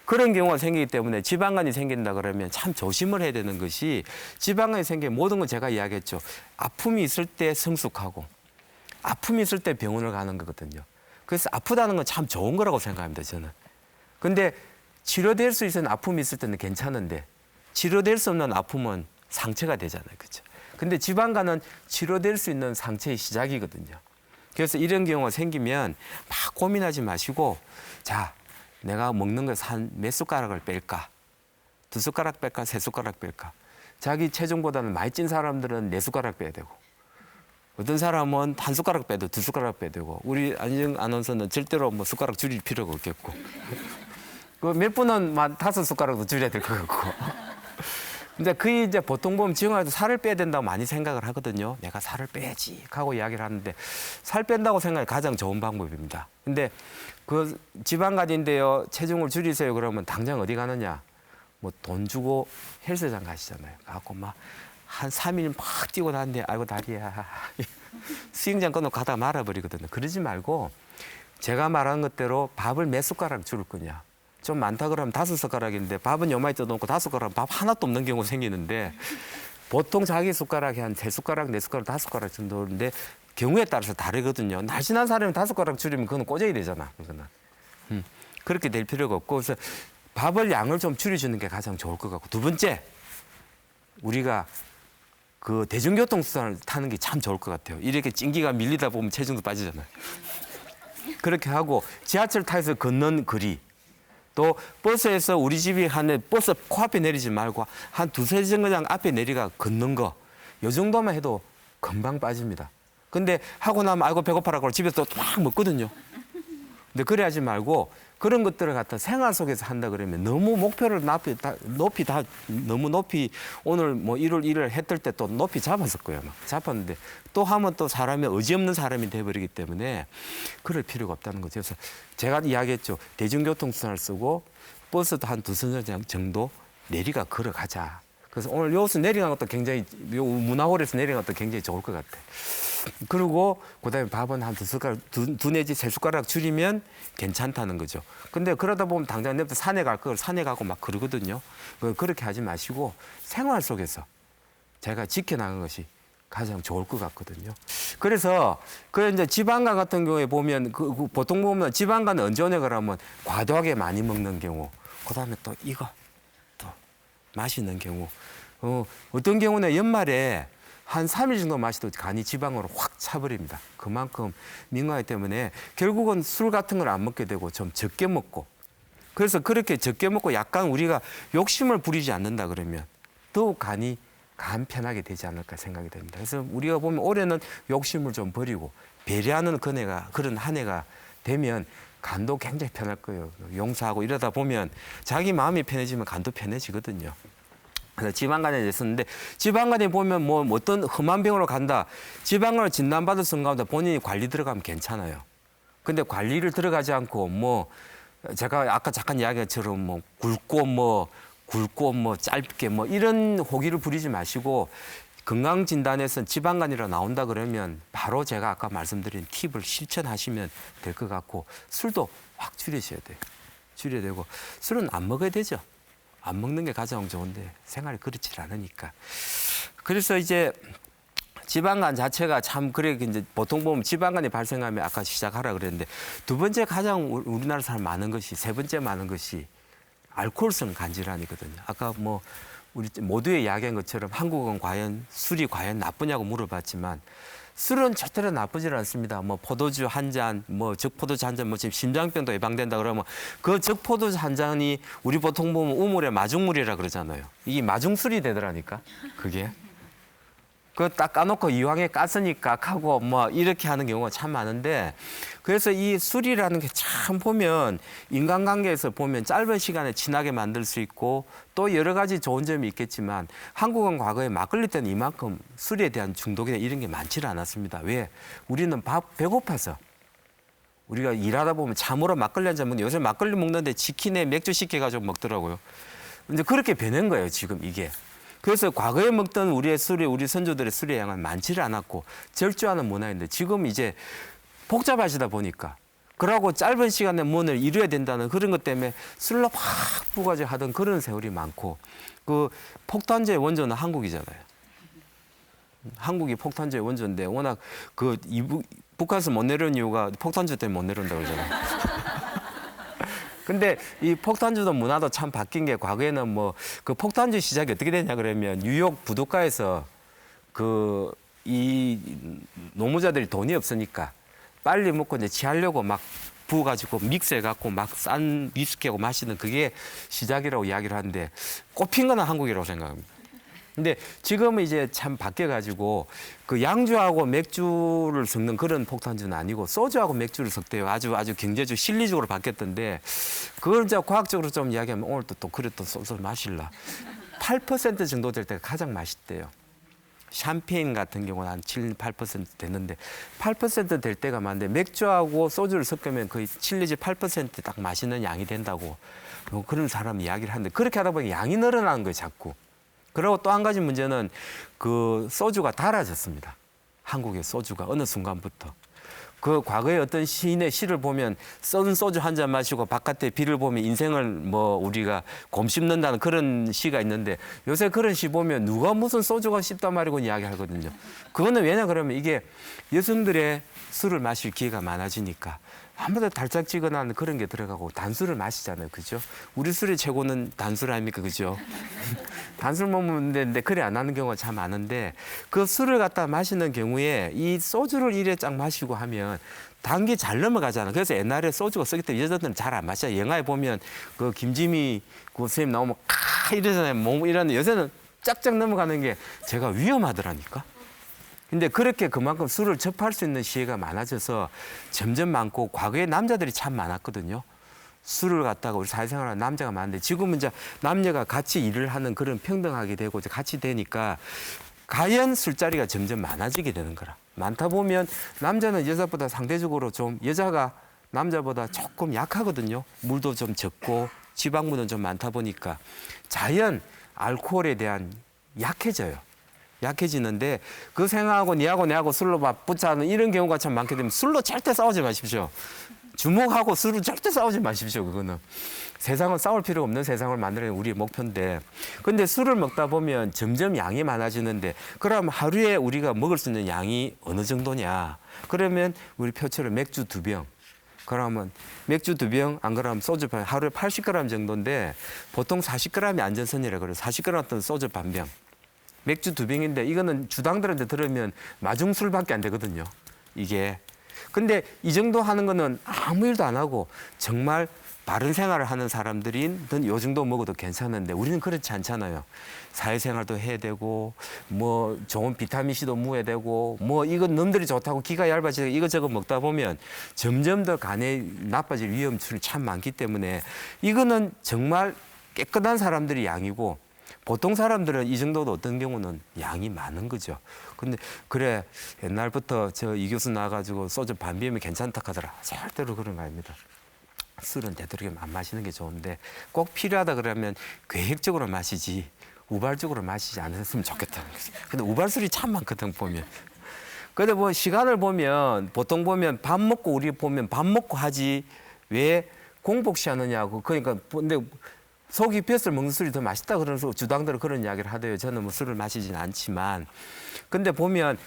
그런 경우가 생기기 때문에 지방간이 생긴다 그러면 참 조심을 해야 되는 것이 지방간이 생기면 모든 건 제가 이야기했죠. 아픔이 있을 때 성숙하고 아픔이 있을 때 병원을 가는 거거든요. 그래서 아프다는 건 참 좋은 거라고 생각합니다. 저는. 근데 치료될 수 있는 아픔이 있을 때는 괜찮은데 치료될 수 없는 아픔은 상처가 되잖아요. 그렇죠? 근데 지방간은 치료될 수 있는 상처의 시작이거든요. 그래서 이런 경우가 생기면 막 고민하지 마시고 자, 내가 먹는 것을 한 몇 숟가락을 뺄까? 2숟가락 뺄까? 3숟가락 뺄까? 자기 체중보다는 많이 찐 사람들은 4숟가락 빼야 되고 어떤 사람은 1숟가락 빼도 2숟가락 빼야 되고 우리 안정 아나운서는 절대로 뭐 숟가락 줄일 필요가 없겠고 그 몇 분은 막 5숟가락도 줄여야 될 것 같고 근데 그게 이제 보통 보면 지금도 살을 빼야 된다고 많이 생각을 하거든요. 내가 살을 빼야지 하고 이야기를 하는데 살 뺀다고 생각이 가장 좋은 방법입니다. 근데 그 지방간인데요. 체중을 줄이세요. 그러면 당장 어디 가느냐? 뭐 돈 주고 헬스장 가시잖아요. 가고 막 한 3일 막 뛰고 나는데 아이고 다리야. 수영장 끊고 가다가 말아버리거든요. 그러지 말고 제가 말한 것대로 밥을 몇 숟가락 줄일 거냐. 좀 많다 그러면 5숟가락인데 밥은 요만히 떠놓고 5숟가락 밥 하나도 없는 경우 생기는데 보통 자기 숟가락이 한 3숟가락, 4숟가락, 5숟가락 정도인데 경우에 따라서 다르거든요. 날씬한 사람이 5숟가락 줄이면 그건 꼬쟁이 되잖아. 그거는. 그렇게 될 필요가 없고 그래서 밥을 양을 좀 줄여주는 게 가장 좋을 것 같고 두 번째 우리가 그 대중교통수단을 타는 게 참 좋을 것 같아요. 이렇게 찡기가 밀리다 보면 체중도 빠지잖아요. 그렇게 하고 지하철 타서 걷는 거리 또 버스에서 우리 집이 한 버스 코앞에 내리지 말고 한 2-3정거장 앞에 내리가 걷는 거 요 정도만 해도 금방 빠집니다. 근데 하고 나면 아이고 배고파라고 집에서 또 막 먹거든요. 근데 그래 하지 말고 그런 것들을 갖다 생활 속에서 한다 그러면 너무 목표를 높이 너무 높이 오늘 뭐 1월 1일 했을 때 또 높이 잡았을 거예요. 막 잡았는데 또 하면 또 사람이 의지 없는 사람이 돼버리기 때문에 그럴 필요가 없다는 거죠. 그래서 제가 이야기했죠. 대중교통수단을 쓰고 버스도 한 2-3정 정도 내리가 걸어가자. 그래서 오늘 여기서 내려간 것도 굉장히 요 문화홀에서 내려간 것도 굉장히 좋을 것 같아요. 그리고 그다음에 밥은 한 2숟가락, 2 내지 3숟가락 줄이면 괜찮다는 거죠. 근데 그러다 보면 당장 내부터 산에 갈 걸 산에 가고 막 그러거든요. 그렇게 하지 마시고 생활 속에서 제가 지켜나가는 것이 가장 좋을 것 같거든요. 그래서 그 이제 지방간 같은 경우에 보면 그 보통 보면 지방간은 언제 오냐 그러면 과도하게 많이 먹는 경우, 그다음에 또 이거 또 마시는 경우, 어떤 경우는 연말에 한 3일 정도 마셔도 간이 지방으로 확 차버립니다. 그만큼 민감하기 때문에 결국은 술 같은 걸 안 먹게 되고 좀 적게 먹고 그래서 그렇게 적게 먹고 약간 우리가 욕심을 부리지 않는다 그러면 더욱 간이 간편하게 되지 않을까 생각이 됩니다. 그래서 우리가 보면 올해는 욕심을 좀 버리고 배려하는 그런 한 해가 되면 간도 굉장히 편할 거예요. 용서하고 이러다 보면 자기 마음이 편해지면 간도 편해지거든요. 그래서 지방간에 있었는데 지방간에 보면 뭐 어떤 험한 병으로 간다. 지방간을 진단받은 순간 가운데 본인이 관리 들어가면 괜찮아요. 근데 관리를 들어가지 않고 뭐 제가 아까 잠깐 이야기한 것처럼 뭐 굵고 뭐 굵고 뭐 짧게 뭐 이런 호기를 부리지 마시고 건강진단에서 지방간이라 나온다 그러면 바로 제가 아까 말씀드린 팁을 실천하시면 될 것 같고 술도 확 줄이셔야 돼요. 줄여야 되고 술은 안 먹어야 되죠. 안 먹는 게 가장 좋은데 생활이 그렇지 않으니까. 그래서 이제 지방간 자체가 참 그래 이제 보통 보면 지방간이 발생하면 아까 시작하라 그랬는데 두 번째 가장 우리나라 사람 많은 것이 세 번째 많은 것이 알코올성 간질환이거든요. 아까 뭐 우리 모두의 이야기한 것처럼 한국은 과연 술이 과연 나쁘냐고 물어봤지만 술은 절대로 나쁘지 않습니다. 뭐 포도주 한 잔, 뭐 적포도주 한 잔, 뭐 지금 심장병도 예방된다 그러면 그 적포도주 한 잔이 우리 보통 보면 우물에 마중물이라 그러잖아요. 이게 마중술이 되더라니까 그게. 그거 딱 까놓고 이왕에 깠으니까 하고 뭐 이렇게 하는 경우가 참 많은데 그래서 이 술이라는 게 참 보면 인간관계에서 보면 짧은 시간에 친하게 만들 수 있고 또 여러 가지 좋은 점이 있겠지만 한국은 과거에 막걸리 때는 이만큼 술에 대한 중독이나 이런 게 많지는 않았습니다. 왜? 우리는 배고파서. 우리가 일하다 보면 참으로 막걸리 한 잔 먹는데 요새 막걸리 먹는데 치킨에 맥주 시켜가지고 먹더라고요. 이제 그렇게 변한 거예요, 지금 이게. 그래서 과거에 먹던 우리 선조들의 술의 양은 많지를 않았고 절주하는 문화인데 지금 이제 복잡하시다 보니까 그러고 짧은 시간에 뭔을 이루어야 된다는 그런 것 때문에 술로 확 부가지 하던 그런 세월이 많고 그 폭탄주의 원조는 한국이잖아요. 한국이 폭탄주의 원조인데 워낙 그 북한에서 못 내려온 이유가 폭탄주 때문에 못 내려온다고 그러잖아요. 근데 이 폭탄주도 문화도 참 바뀐 게 과거에는 뭐 그 폭탄주 시작이 어떻게 되냐 그러면 뉴욕 부둣가에서 그 이 노무자들이 돈이 없으니까 빨리 먹고 이제 취하려고 막 부어가지고 믹스해갖고 막 싼 위스키하고 마시는 그게 시작이라고 이야기를 하는데 꼽힌 거는 한국이라고 생각합니다. 근데 지금은 이제 참 바뀌어가지고 그 양주하고 맥주를 섞는 그런 폭탄주는 아니고 소주하고 맥주를 섞대요. 아주 경제주 실리적으로 바뀌었던데 그걸 이제 과학적으로 좀 이야기하면 오늘 또 그래 또 소주를 마실라. 8% 정도 될 때가 가장 맛있대요. 샴페인 같은 경우는 한 7, 8% 됐는데 8% 될 때가 많은데 맥주하고 소주를 섞으면 거의 7 내지 8%딱 맛있는 양이 된다고 뭐 그런 사람 이야기를 하는데 그렇게 하다 보니 양이 늘어나는 거예요, 자꾸. 그리고 또 한 가지 문제는 그 소주가 달아졌습니다. 한국의 소주가 어느 순간부터. 그 과거에 어떤 시인의 시를 보면 썬 소주 한 잔 마시고 바깥에 비를 보면 인생을 뭐 우리가 곰씹는다는 그런 시가 있는데 요새 그런 시 보면 누가 무슨 소주가 씹단 말이고 이야기하거든요. 그거는 왜냐 그러면 이게 여성들의 술을 마실 기회가 많아지니까 아무래도 달짝지근한 그런 게 들어가고 단술을 마시잖아요. 그죠? 우리 술의 최고는 단술 아닙니까? 그죠? 단술 먹으면 되는데 그래 안 하는 경우가 참 많은데 그 술을 갖다 마시는 경우에 이 소주를 이래 쫙 마시고 하면 단기 잘 넘어가잖아. 그래서 옛날에 소주가 쓰기 때문에 여자들은 잘 안 마셔요. 영화에 보면 그 김지미 그 선생님 나오면 이러잖아요. 몸 이러는데 요새는 쫙쫙 넘어가는 게 제가 위험하더라니까. 근데 그렇게 그만큼 술을 접할 수 있는 시기가 많아져서 점점 많고 과거에 남자들이 참 많았거든요. 술을 갖다가 우리 사회생활하는 남자가 많은데 지금은 이제 남녀가 같이 일을 하는 그런 평등하게 되고 이제 같이 되니까 과연 술자리가 점점 많아지게 되는 거라. 많다 보면 남자는 여자보다 상대적으로 좀 여자가 남자보다 조금 약하거든요. 물도 좀 적고 지방물은 좀 많다 보니까 자연 알코올에 대한 약해져요. 약해지는데 그 생각하고 니하고 술로 막 붙자는 이런 경우가 참 많게 되면 술로 절대 싸우지 마십시오. 주먹하고 술로 절대 싸우지 마십시오. 그거는 세상은 싸울 필요 없는 세상을 만들어내는 우리의 목표인데 근데 술을 먹다 보면 점점 양이 많아지는데 그럼 하루에 우리가 먹을 수 있는 양이 어느 정도냐 그러면 우리 표처럼 맥주 2병 그러면 맥주 2병 안 그러면 소주 반 하루에 80g 정도인데 보통 40g이 안전선이라고 그래요. 40g은 소주 반병 맥주 2병인데 이거는 주당들한테 들으면 마중술밖에 안 되거든요. 이게. 근데 이 정도 하는 거는 아무 일도 안 하고 정말 바른 생활을 하는 사람들인 요 정도 먹어도 괜찮은데 우리는 그렇지 않잖아요. 사회생활도 해야 되고 뭐 좋은 비타민C도 먹어야 되고 뭐 이건 놈들이 좋다고 기가 얇아지고 이것저것 먹다 보면 점점 더 간에 나빠질 위험층이 참 많기 때문에 이거는 정말 깨끗한 사람들이 양이고 보통 사람들은 이 정도도 어떤 경우는 양이 많은 거죠. 근데 그래 옛날부터 저 이 교수 나와가지고 소주 반 비우면 괜찮다 하더라. 절대로 그런 거 아닙니다. 술은 되도록이면 안 마시는 게 좋은데 꼭 필요하다 그러면 계획적으로 마시지 우발적으로 마시지 않았으면 좋겠다는 거죠. 근데 우발술이 참 많거든 보면. 근데 뭐 시간을 보면 보통 보면 밥 먹고 우리 보면 밥 먹고 하지 왜 공복시 하느냐고. 그러니까 근데 속이 비었을 먹는 술이 더 맛있다 그러면서 주당들은 그런 이야기를 하대요. 저는 뭐 술을 마시진 않지만. 근데 보면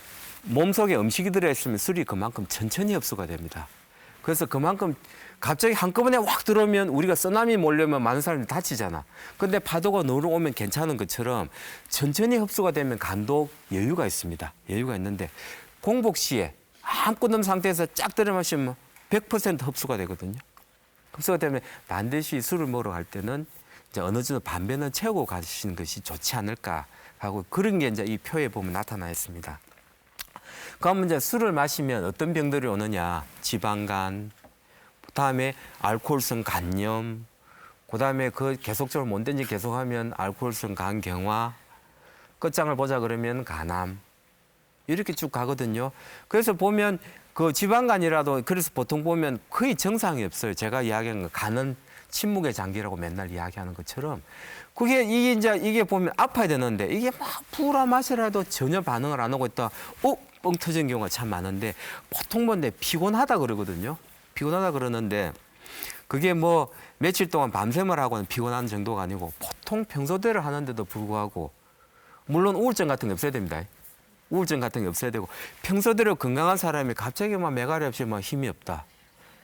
몸속에 음식이 들어있으면 술이 그만큼 천천히 흡수가 됩니다. 그래서 그만큼 갑자기 한꺼번에 확 들어오면 우리가 쓰나미 몰려면 많은 사람들이 다치잖아. 근데 파도가 넘어오면 괜찮은 것처럼 천천히 흡수가 되면 간도 여유가 있습니다. 여유가 있는데 공복 시에 한 끊음 상태에서 쫙 들여 마시면 100% 흡수가 되거든요. 흡수가 되면 반드시 술을 먹으러 갈 때는 이제 어느 정도 반배는 채우고 가시는 것이 좋지 않을까 하고 그런 게 이제 이 표에 보면 나타나 있습니다. 그러면 이제 술을 마시면 어떤 병들이 오느냐? 지방간, 그다음에 알코올성 간염, 그다음에 그 계속적으로 뭔든지 계속하면 알코올성 간경화, 끝장을 보자 그러면 간암 이렇게 쭉 가거든요. 그래서 보면 그 지방간이라도 그래서 보통 보면 거의 정상이 없어요. 제가 이야기한 거 간은 침묵의 장기라고 맨날 이야기하는 것처럼 그게 이게 보면 아파야 되는데 이게 막 부라 마시라도 전혀 반응을 안 하고 있다. 뻥 터진 경우가 참 많은데 보통 뭔데 피곤하다 그러거든요. 피곤하다 그러는데 그게 뭐 며칠 동안 밤샘을 하고는 피곤한 정도가 아니고 보통 평소대로 하는데도 불구하고 물론 우울증 같은 게 없어야 됩니다. 우울증 같은 게 없어야 되고 평소대로 건강한 사람이 갑자기 막 매가리 없이 막 힘이 없다.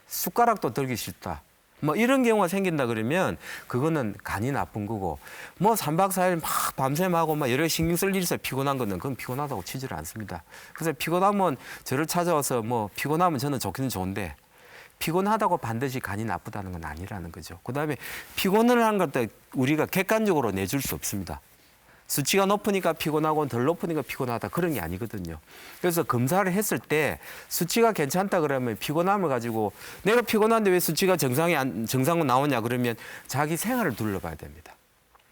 숟가락도 들기 싫다. 뭐 이런 경우가 생긴다 그러면 그거는 간이 나쁜 거고 뭐 3박 4일 막 밤샘하고 막 여러 신경 쓸 일이 있어 피곤한 거는 그건 피곤하다고 치지를 않습니다. 그래서 피곤하면 저를 찾아와서 뭐 피곤하면 저는 좋기는 좋은데 피곤하다고 반드시 간이 나쁘다는 건 아니라는 거죠. 그다음에 피곤을 한 것도 우리가 객관적으로 내줄 수 없습니다. 수치가 높으니까 피곤하고 덜 높으니까 피곤하다 그런 게 아니거든요. 그래서 검사를 했을 때 수치가 괜찮다 그러면 피곤함을 가지고 내가 피곤한데 왜 수치가 정상으로 나오냐 그러면 자기 생활을 둘러봐야 됩니다.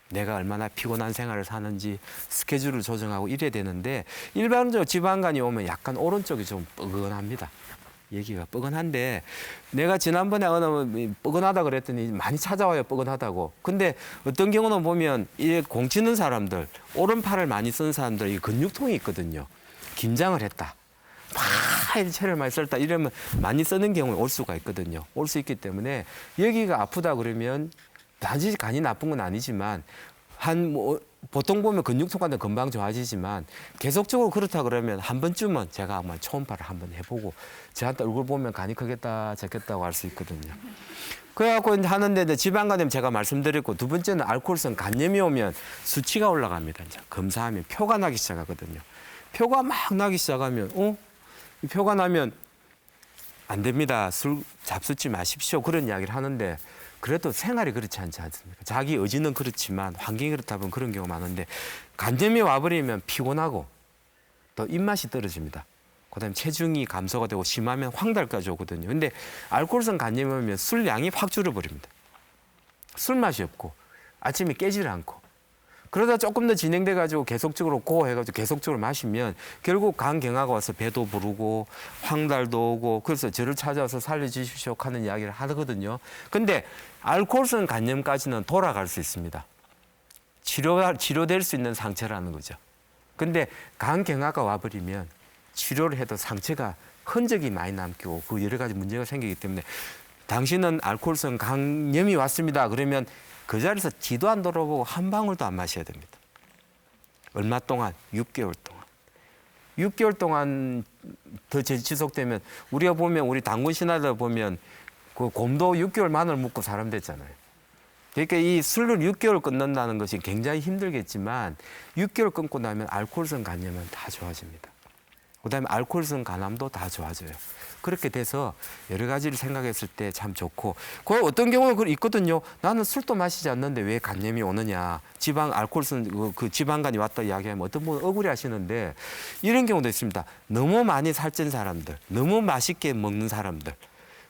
내가 얼마나 피곤한 생활을 사는지 스케줄을 조정하고 이래야 되는데 일반적으로 지방간이 오면 약간 오른쪽이 좀 뻐근합니다. 얘기가 뻐근한데 내가 지난번에 어느 뻐근하다 그랬더니 많이 찾아와요 뻐근하다고. 근데 어떤 경우는 보면 이 공치는 사람들 오른팔을 많이 쓰는 사람들 이 근육통이 있거든요. 긴장을 했다. 막 체를 많이 썼다 이러면 많이 쓰는 경우에 올 수가 있거든요. 올 수 있기 때문에 여기가 아프다 그러면 단지 간이 나쁜 건 아니지만 보통 보면 근육통 같은 금방 좋아지지만 계속적으로 그렇다 그러면 한 번쯤은 제가 아마 초음파를 한번 해보고 저한테 얼굴 보면 간이 크겠다 작겠다고 할 수 있거든요. 그래갖고 이제 하는데 이제 지방간염 제가 말씀드렸고 두 번째는 알코올성 간염이 오면 수치가 올라갑니다. 이제 검사하면 표가 나기 시작하거든요. 표가 막 나기 시작하면 이 표가 나면 안 됩니다. 술 잡수지 마십시오. 그런 이야기를 하는데 그래도 생활이 그렇지 않지 않습니까? 자기 의지는 그렇지만 환경이 그렇다 보면 그런 경우가 많은데 간염이 와버리면 피곤하고 또 입맛이 떨어집니다. 그다음에 체중이 감소가 되고 심하면 황달까지 오거든요. 근데 알코올성 간염이 오면 술량이 확 줄어버립니다. 술맛이 없고 아침에 깨질 않고 그러다 조금 더 진행돼 가지고 계속적으로 고해가지고 계속적으로 마시면 결국 간 경화가 와서 배도 부르고 황달도 오고 그래서 저를 찾아와서 살려주십시오 하는 이야기를 하거든요. 근데 알코올성 간염까지는 돌아갈 수 있습니다. 치료될 수 있는 상처라는 거죠. 근데 간 경화가 와버리면 치료를 해도 상처가 흔적이 많이 남고 그 여러 가지 문제가 생기기 때문에 당신은 알코올성 간염이 왔습니다. 그러면 그 자리에서 뒤도 안 돌아보고 한 방울도 안 마셔야 됩니다. 얼마 동안? 6개월 동안. 6개월 동안 더 지속되면 우리가 보면 우리 단군 신화들 보면 그 곰도 6개월 마늘 묻고 사람 됐잖아요. 그러니까 이 술을 6개월 끊는다는 것이 굉장히 힘들겠지만 6개월 끊고 나면 알코올성 간염은 다 좋아집니다. 그다음에 알코올성 간암도 다 좋아져요. 그렇게 돼서 여러 가지를 생각했을 때 참 좋고 그 어떤 경우는 있거든요. 나는 술도 마시지 않는데 왜 간염이 오느냐. 알코올성 그 지방간이 왔다 이야기하면 어떤 분은 억울해하시는데 이런 경우도 있습니다. 너무 많이 살찐 사람들, 너무 맛있게 먹는 사람들.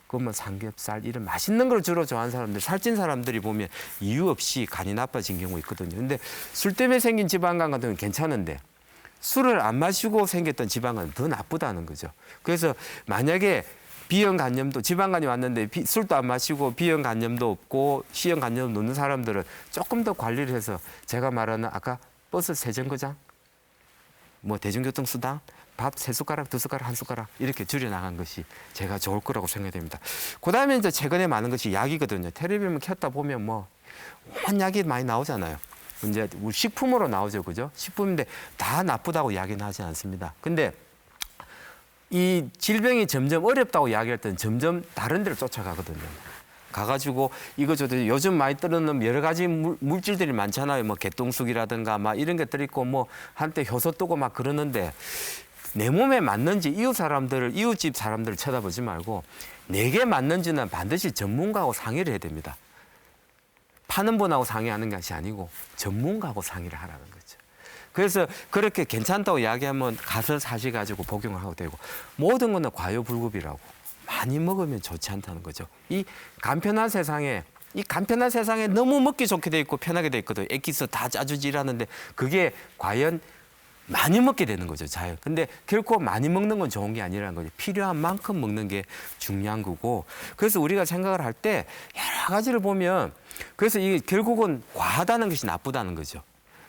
그러면 삼겹살 이런 맛있는 걸 주로 좋아하는 사람들, 살찐 사람들이 보면 이유 없이 간이 나빠진 경우 있거든요. 근데 술 때문에 생긴 지방간 같은 건 괜찮은데 술을 안 마시고 생겼던 지방간은 더 나쁘다는 거죠. 그래서 만약에 B형 간염도 지방간이 왔는데 술도 안 마시고 B형 간염도 없고 C형 간염 놓는 사람들은 조금 더 관리를 해서 제가 말하는 아까 버스 세 정거장, 뭐 대중교통 수당, 밥 세 숟가락, 두 숟가락, 한 숟가락 이렇게 줄여 나간 것이 제가 좋을 거라고 생각됩니다. 그다음에 이제 최근에 많은 것이 약이거든요. 텔레비전 켰다 보면 뭐 온 약이 많이 나오잖아요. 이제 우리 식품으로 나오죠, 그죠? 식품인데 다 나쁘다고 이야기는 하지 않습니다. 근데 이 질병이 점점 어렵다고 이야기할 때는 점점 다른 데로 쫓아가거든요. 가가지고 이거저거 요즘 많이 뜨는 여러 가지 물질들이 많잖아요. 뭐 개똥쑥이라든가 막 이런 것들 있고 뭐 한때 효소 뜨고 막 그러는데 내 몸에 맞는지 이웃집 사람들을 쳐다보지 말고 내게 맞는지는 반드시 전문가하고 상의를 해야 됩니다. 파는 분하고 상의하는 것이 아니고 전문가하고 상의를 하라는 거죠. 그래서 그렇게 괜찮다고 이야기하면 가서 사셔가지고 복용을 하고 되고 모든 거는 과요불급이라고 많이 먹으면 좋지 않다는 거죠. 이 간편한 세상에 너무 먹기 좋게 돼 있고 편하게 돼 있거든요. 액기스 다 짜주지 이라는데 그게 과연 많이 먹게 되는 거죠, 자연. 근데 결코 많이 먹는 건 좋은 게 아니라는 거죠. 필요한 만큼 먹는 게 중요한 거고. 그래서 우리가 생각을 할 때 여러 가지를 보면 그래서 이게 결국은 과하다는 것이 나쁘다는 거죠.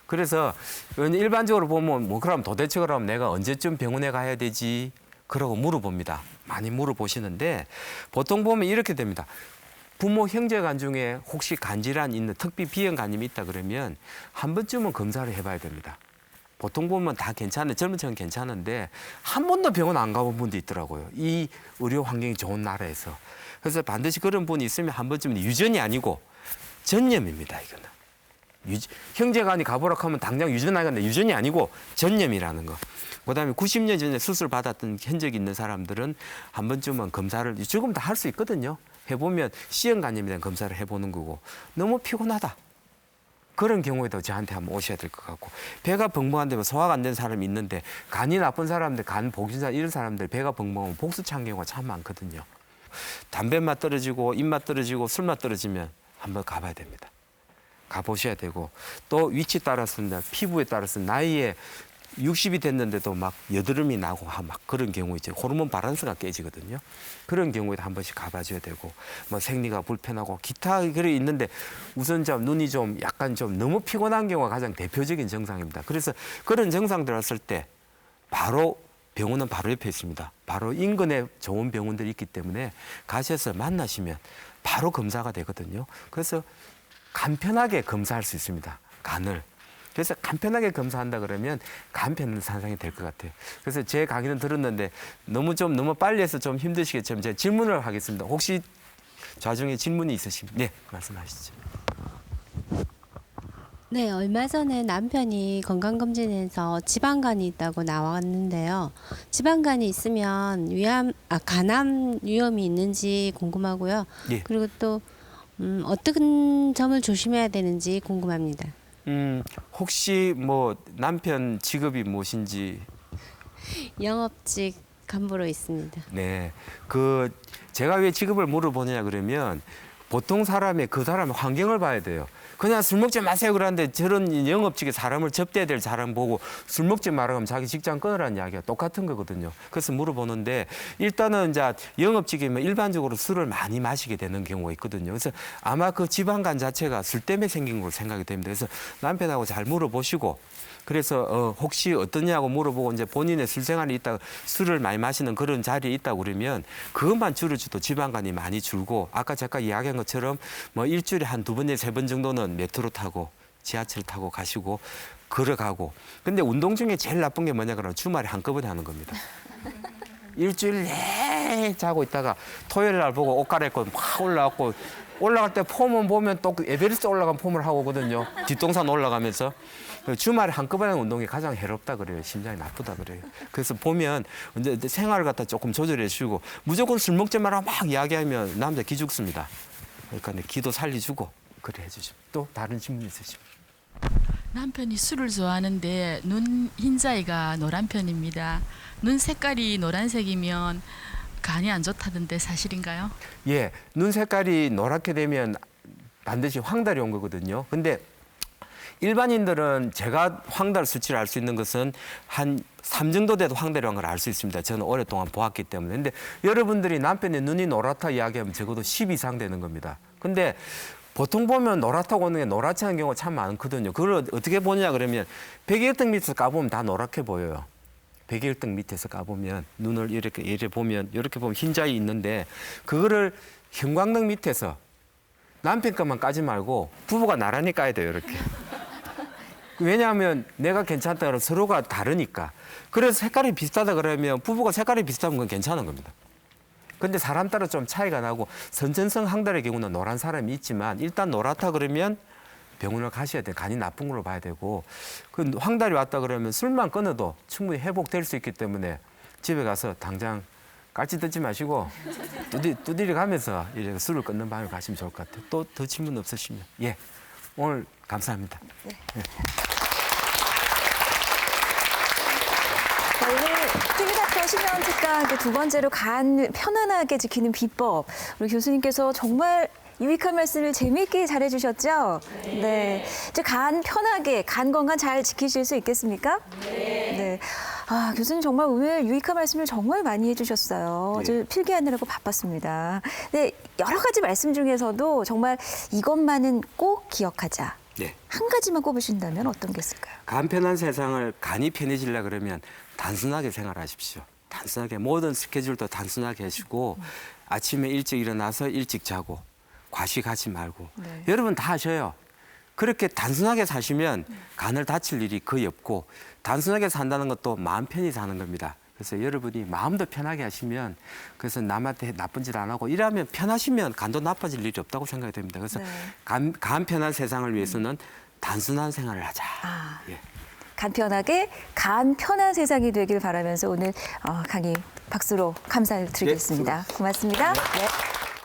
그래서 일반적으로 보면 뭐 그럼 도대체 그럼 내가 언제쯤 병원에 가야 되지? 그러고 물어봅니다. 많이 물어보시는데 보통 보면 이렇게 됩니다. 부모 형제간 중에 혹시 간질환 있는 특히 B형 간염이 있다 그러면 한 번쯤은 검사를 해봐야 됩니다. 보통 보면 다 괜찮은 젊은 층은 괜찮은데 한 번도 병원 안 가본 분도 있더라고요. 이 의료 환경이 좋은 나라에서. 그래서 반드시 그런 분이 있으면 한 번쯤은 유전이 아니고 전염입니다. 이거는. 형제간이 가보라고 하면 당장 유전하겠는데 유전이 아니고 전염이라는 거. 그다음에 90년 전에 수술 받았던 흔적이 있는 사람들은 한 번쯤은 검사를 지금 다 할 수 있거든요. 해보면 C형 간염에 대한 검사를 해보는 거고 너무 피곤하다. 그런 경우에도 저한테 한번 오셔야 될 것 같고 배가 벙벙한데 소화가 안 된 사람이 있는데 간이 나쁜 사람들, 간 복신자 이런 사람들 배가 벙벙하면 복수 찬 경우가 참 많거든요. 담배 맛 떨어지고 입맛 떨어지고 술맛 떨어지면 한번 가봐야 됩니다. 가보셔야 되고 또 위치 따라서는 피부에 따라서 나이에 60이 됐는데도 막 여드름이 나고 막 그런 경우 있죠. 호르몬 바란스가 깨지거든요. 그런 경우에도 한 번씩 가봐줘야 되고 뭐 생리가 불편하고 기타 그래 있는데 우선 좀 눈이 좀 약간 좀 너무 피곤한 경우가 가장 대표적인 증상입니다. 그래서 그런 증상들 왔을 때 바로 병원은 바로 옆에 있습니다. 바로 인근에 좋은 병원들이 있기 때문에 가셔서 만나시면 바로 검사가 되거든요. 그래서 간편하게 검사할 수 있습니다. 간을. 그래서 간편하게 검사한다 그러면 간편 현상이 될 것 같아요. 그래서 제 강의는 들었는데 너무 빨리 해서 좀 힘드시겠지만 제가 질문을 하겠습니다. 혹시 좌중에 질문이 있으시면 네, 말씀하시죠. 네, 얼마 전에 남편이 건강검진에서 지방간이 있다고 나왔는데요. 지방간이 있으면 간암 위험이 있는지 궁금하고요. 예. 그리고 또 어떤 점을 조심해야 되는지 궁금합니다. 혹시 뭐 남편 직업이 무엇인지? 영업직 간부로 있습니다. 네, 제가 왜 직업을 물어보느냐 그러면 보통 그 사람의 환경을 봐야 돼요. 그냥 술 먹지 마세요 그러는데 저런 영업직에 사람을 접대해야 될 사람 보고 술 먹지 말라고 하면 자기 직장 끊으라는 이야기가 똑같은 거거든요. 그래서 물어보는데 일단은 이제 영업직이면 일반적으로 술을 많이 마시게 되는 경우가 있거든요. 그래서 아마 그 지방간 자체가 술 때문에 생긴 걸로 생각이 됩니다. 그래서 남편하고 잘 물어보시고 그래서 혹시 어떠냐고 물어보고 이제 본인의 술 생활이 있다 술을 많이 마시는 그런 자리에 있다 그러면 그것만 줄여줘도 지방간이 많이 줄고 아까 제가 이야기한 것처럼 뭐 일주일에 한 2번, 3번 정도는 메트로 타고 지하철 타고 가시고 걸어가고 근데 운동 중에 제일 나쁜 게 뭐냐 그러면 주말에 한꺼번에 하는 겁니다. 일주일 내내 자고 있다가 토요일 날 보고 옷 갈아입고 막 올라왔고 올라갈 때 폼은 보면 또 에베레스트 올라간 폼을 하고 오거든요. 뒷동산 올라가면서. 주말에 한꺼번에 하는 운동이 가장 해롭다 그래요. 심장이 나쁘다 그래요. 그래서 보면 이제 생활을 갖다 조금 조절해 주고 무조건 술 먹지 마라 막 이야기하면 남자 기 죽습니다. 그러니까 기도 살려주고 그래 해주시면 또 다른 질문 있으시면. 남편이 술을 좋아하는데 눈 흰자위가 노란 편입니다. 눈 색깔이 노란색이면 간이 안 좋다던데 사실인가요? 예, 눈 색깔이 노랗게 되면 반드시 황달이 온 거거든요. 근데 일반인들은 제가 황달 수치를 알 수 있는 것은 한 3 정도 돼도 황달이란 걸 알 수 있습니다. 저는 오랫동안 보았기 때문에. 근데 여러분들이 남편의 눈이 노랗다 이야기하면 적어도 10 이상 되는 겁니다. 근데 보통 보면 노랗다고 하는 게 노랗지 않은 경우가 참 많거든요. 그걸 어떻게 보냐 그러면 백일등 밑에서 까보면 다 노랗게 보여요. 백일등 밑에서 까보면 눈을 이렇게 보면 이렇게 보면 흰자위 있는데 그거를 형광등 밑에서 남편 것만 까지 말고 부부가 나란히 까야 돼요. 이렇게. 왜냐하면 내가 괜찮다 그러면 서로가 다르니까. 그래서 색깔이 비슷하다 그러면 부부가 색깔이 비슷하면 그건 괜찮은 겁니다. 근데 사람 따라 좀 차이가 나고 선천성 황달의 경우는 노란 사람이 있지만 일단 노랗다 그러면 병원을 가셔야 돼요. 간이 나쁜 걸로 봐야 되고 그 황달이 왔다 그러면 술만 끊어도 충분히 회복될 수 있기 때문에 집에 가서 당장 깔치 듣지 마시고 두드리 가면서 이렇게 술을 끊는 방을 가시면 좋을 것 같아요. 또 더 질문 없으시면 예 오늘 감사합니다. 네. 오늘 TV닥터 신병원 특강 두 번째로 간 편안하게 지키는 비법 우리 교수님께서 정말 유익한 말씀을 재미있게 잘해주셨죠? 네. 이제 간 편하게, 간 건강 잘 지키실 수 있겠습니까? 네. 아, 교수님 정말 오늘 유익한 말씀을 정말 많이 해주셨어요. 네. 저 필기하느라고 바빴습니다. 네, 여러 가지 말씀 중에서도 정말 이것만은 꼭 기억하자. 네. 한 가지만 꼽으신다면 어떤 게 있을까요? 간 편한 세상을 간이 편해지려 그러면 단순하게 생활하십시오. 단순하게 모든 스케줄도 단순하게 하시고 아침에 일찍 일어나서 일찍 자고 과식하지 말고 네. 여러분 다 하셔요. 그렇게 단순하게 사시면 간을 다칠 일이 거의 없고 단순하게 산다는 것도 마음 편히 사는 겁니다. 그래서 여러분이 마음도 편하게 하시면 그래서 남한테 나쁜 짓 안 하고 이러면 편하시면 간도 나빠질 일이 없다고 생각이 됩니다. 그래서 네. 간 편한 세상을 위해서는 단순한 생활을 하자. 아. 예. 간편하게 간 편한 세상이 되길 바라면서 오늘 강의 박수로 감사를 드리겠습니다. 고맙습니다. 네.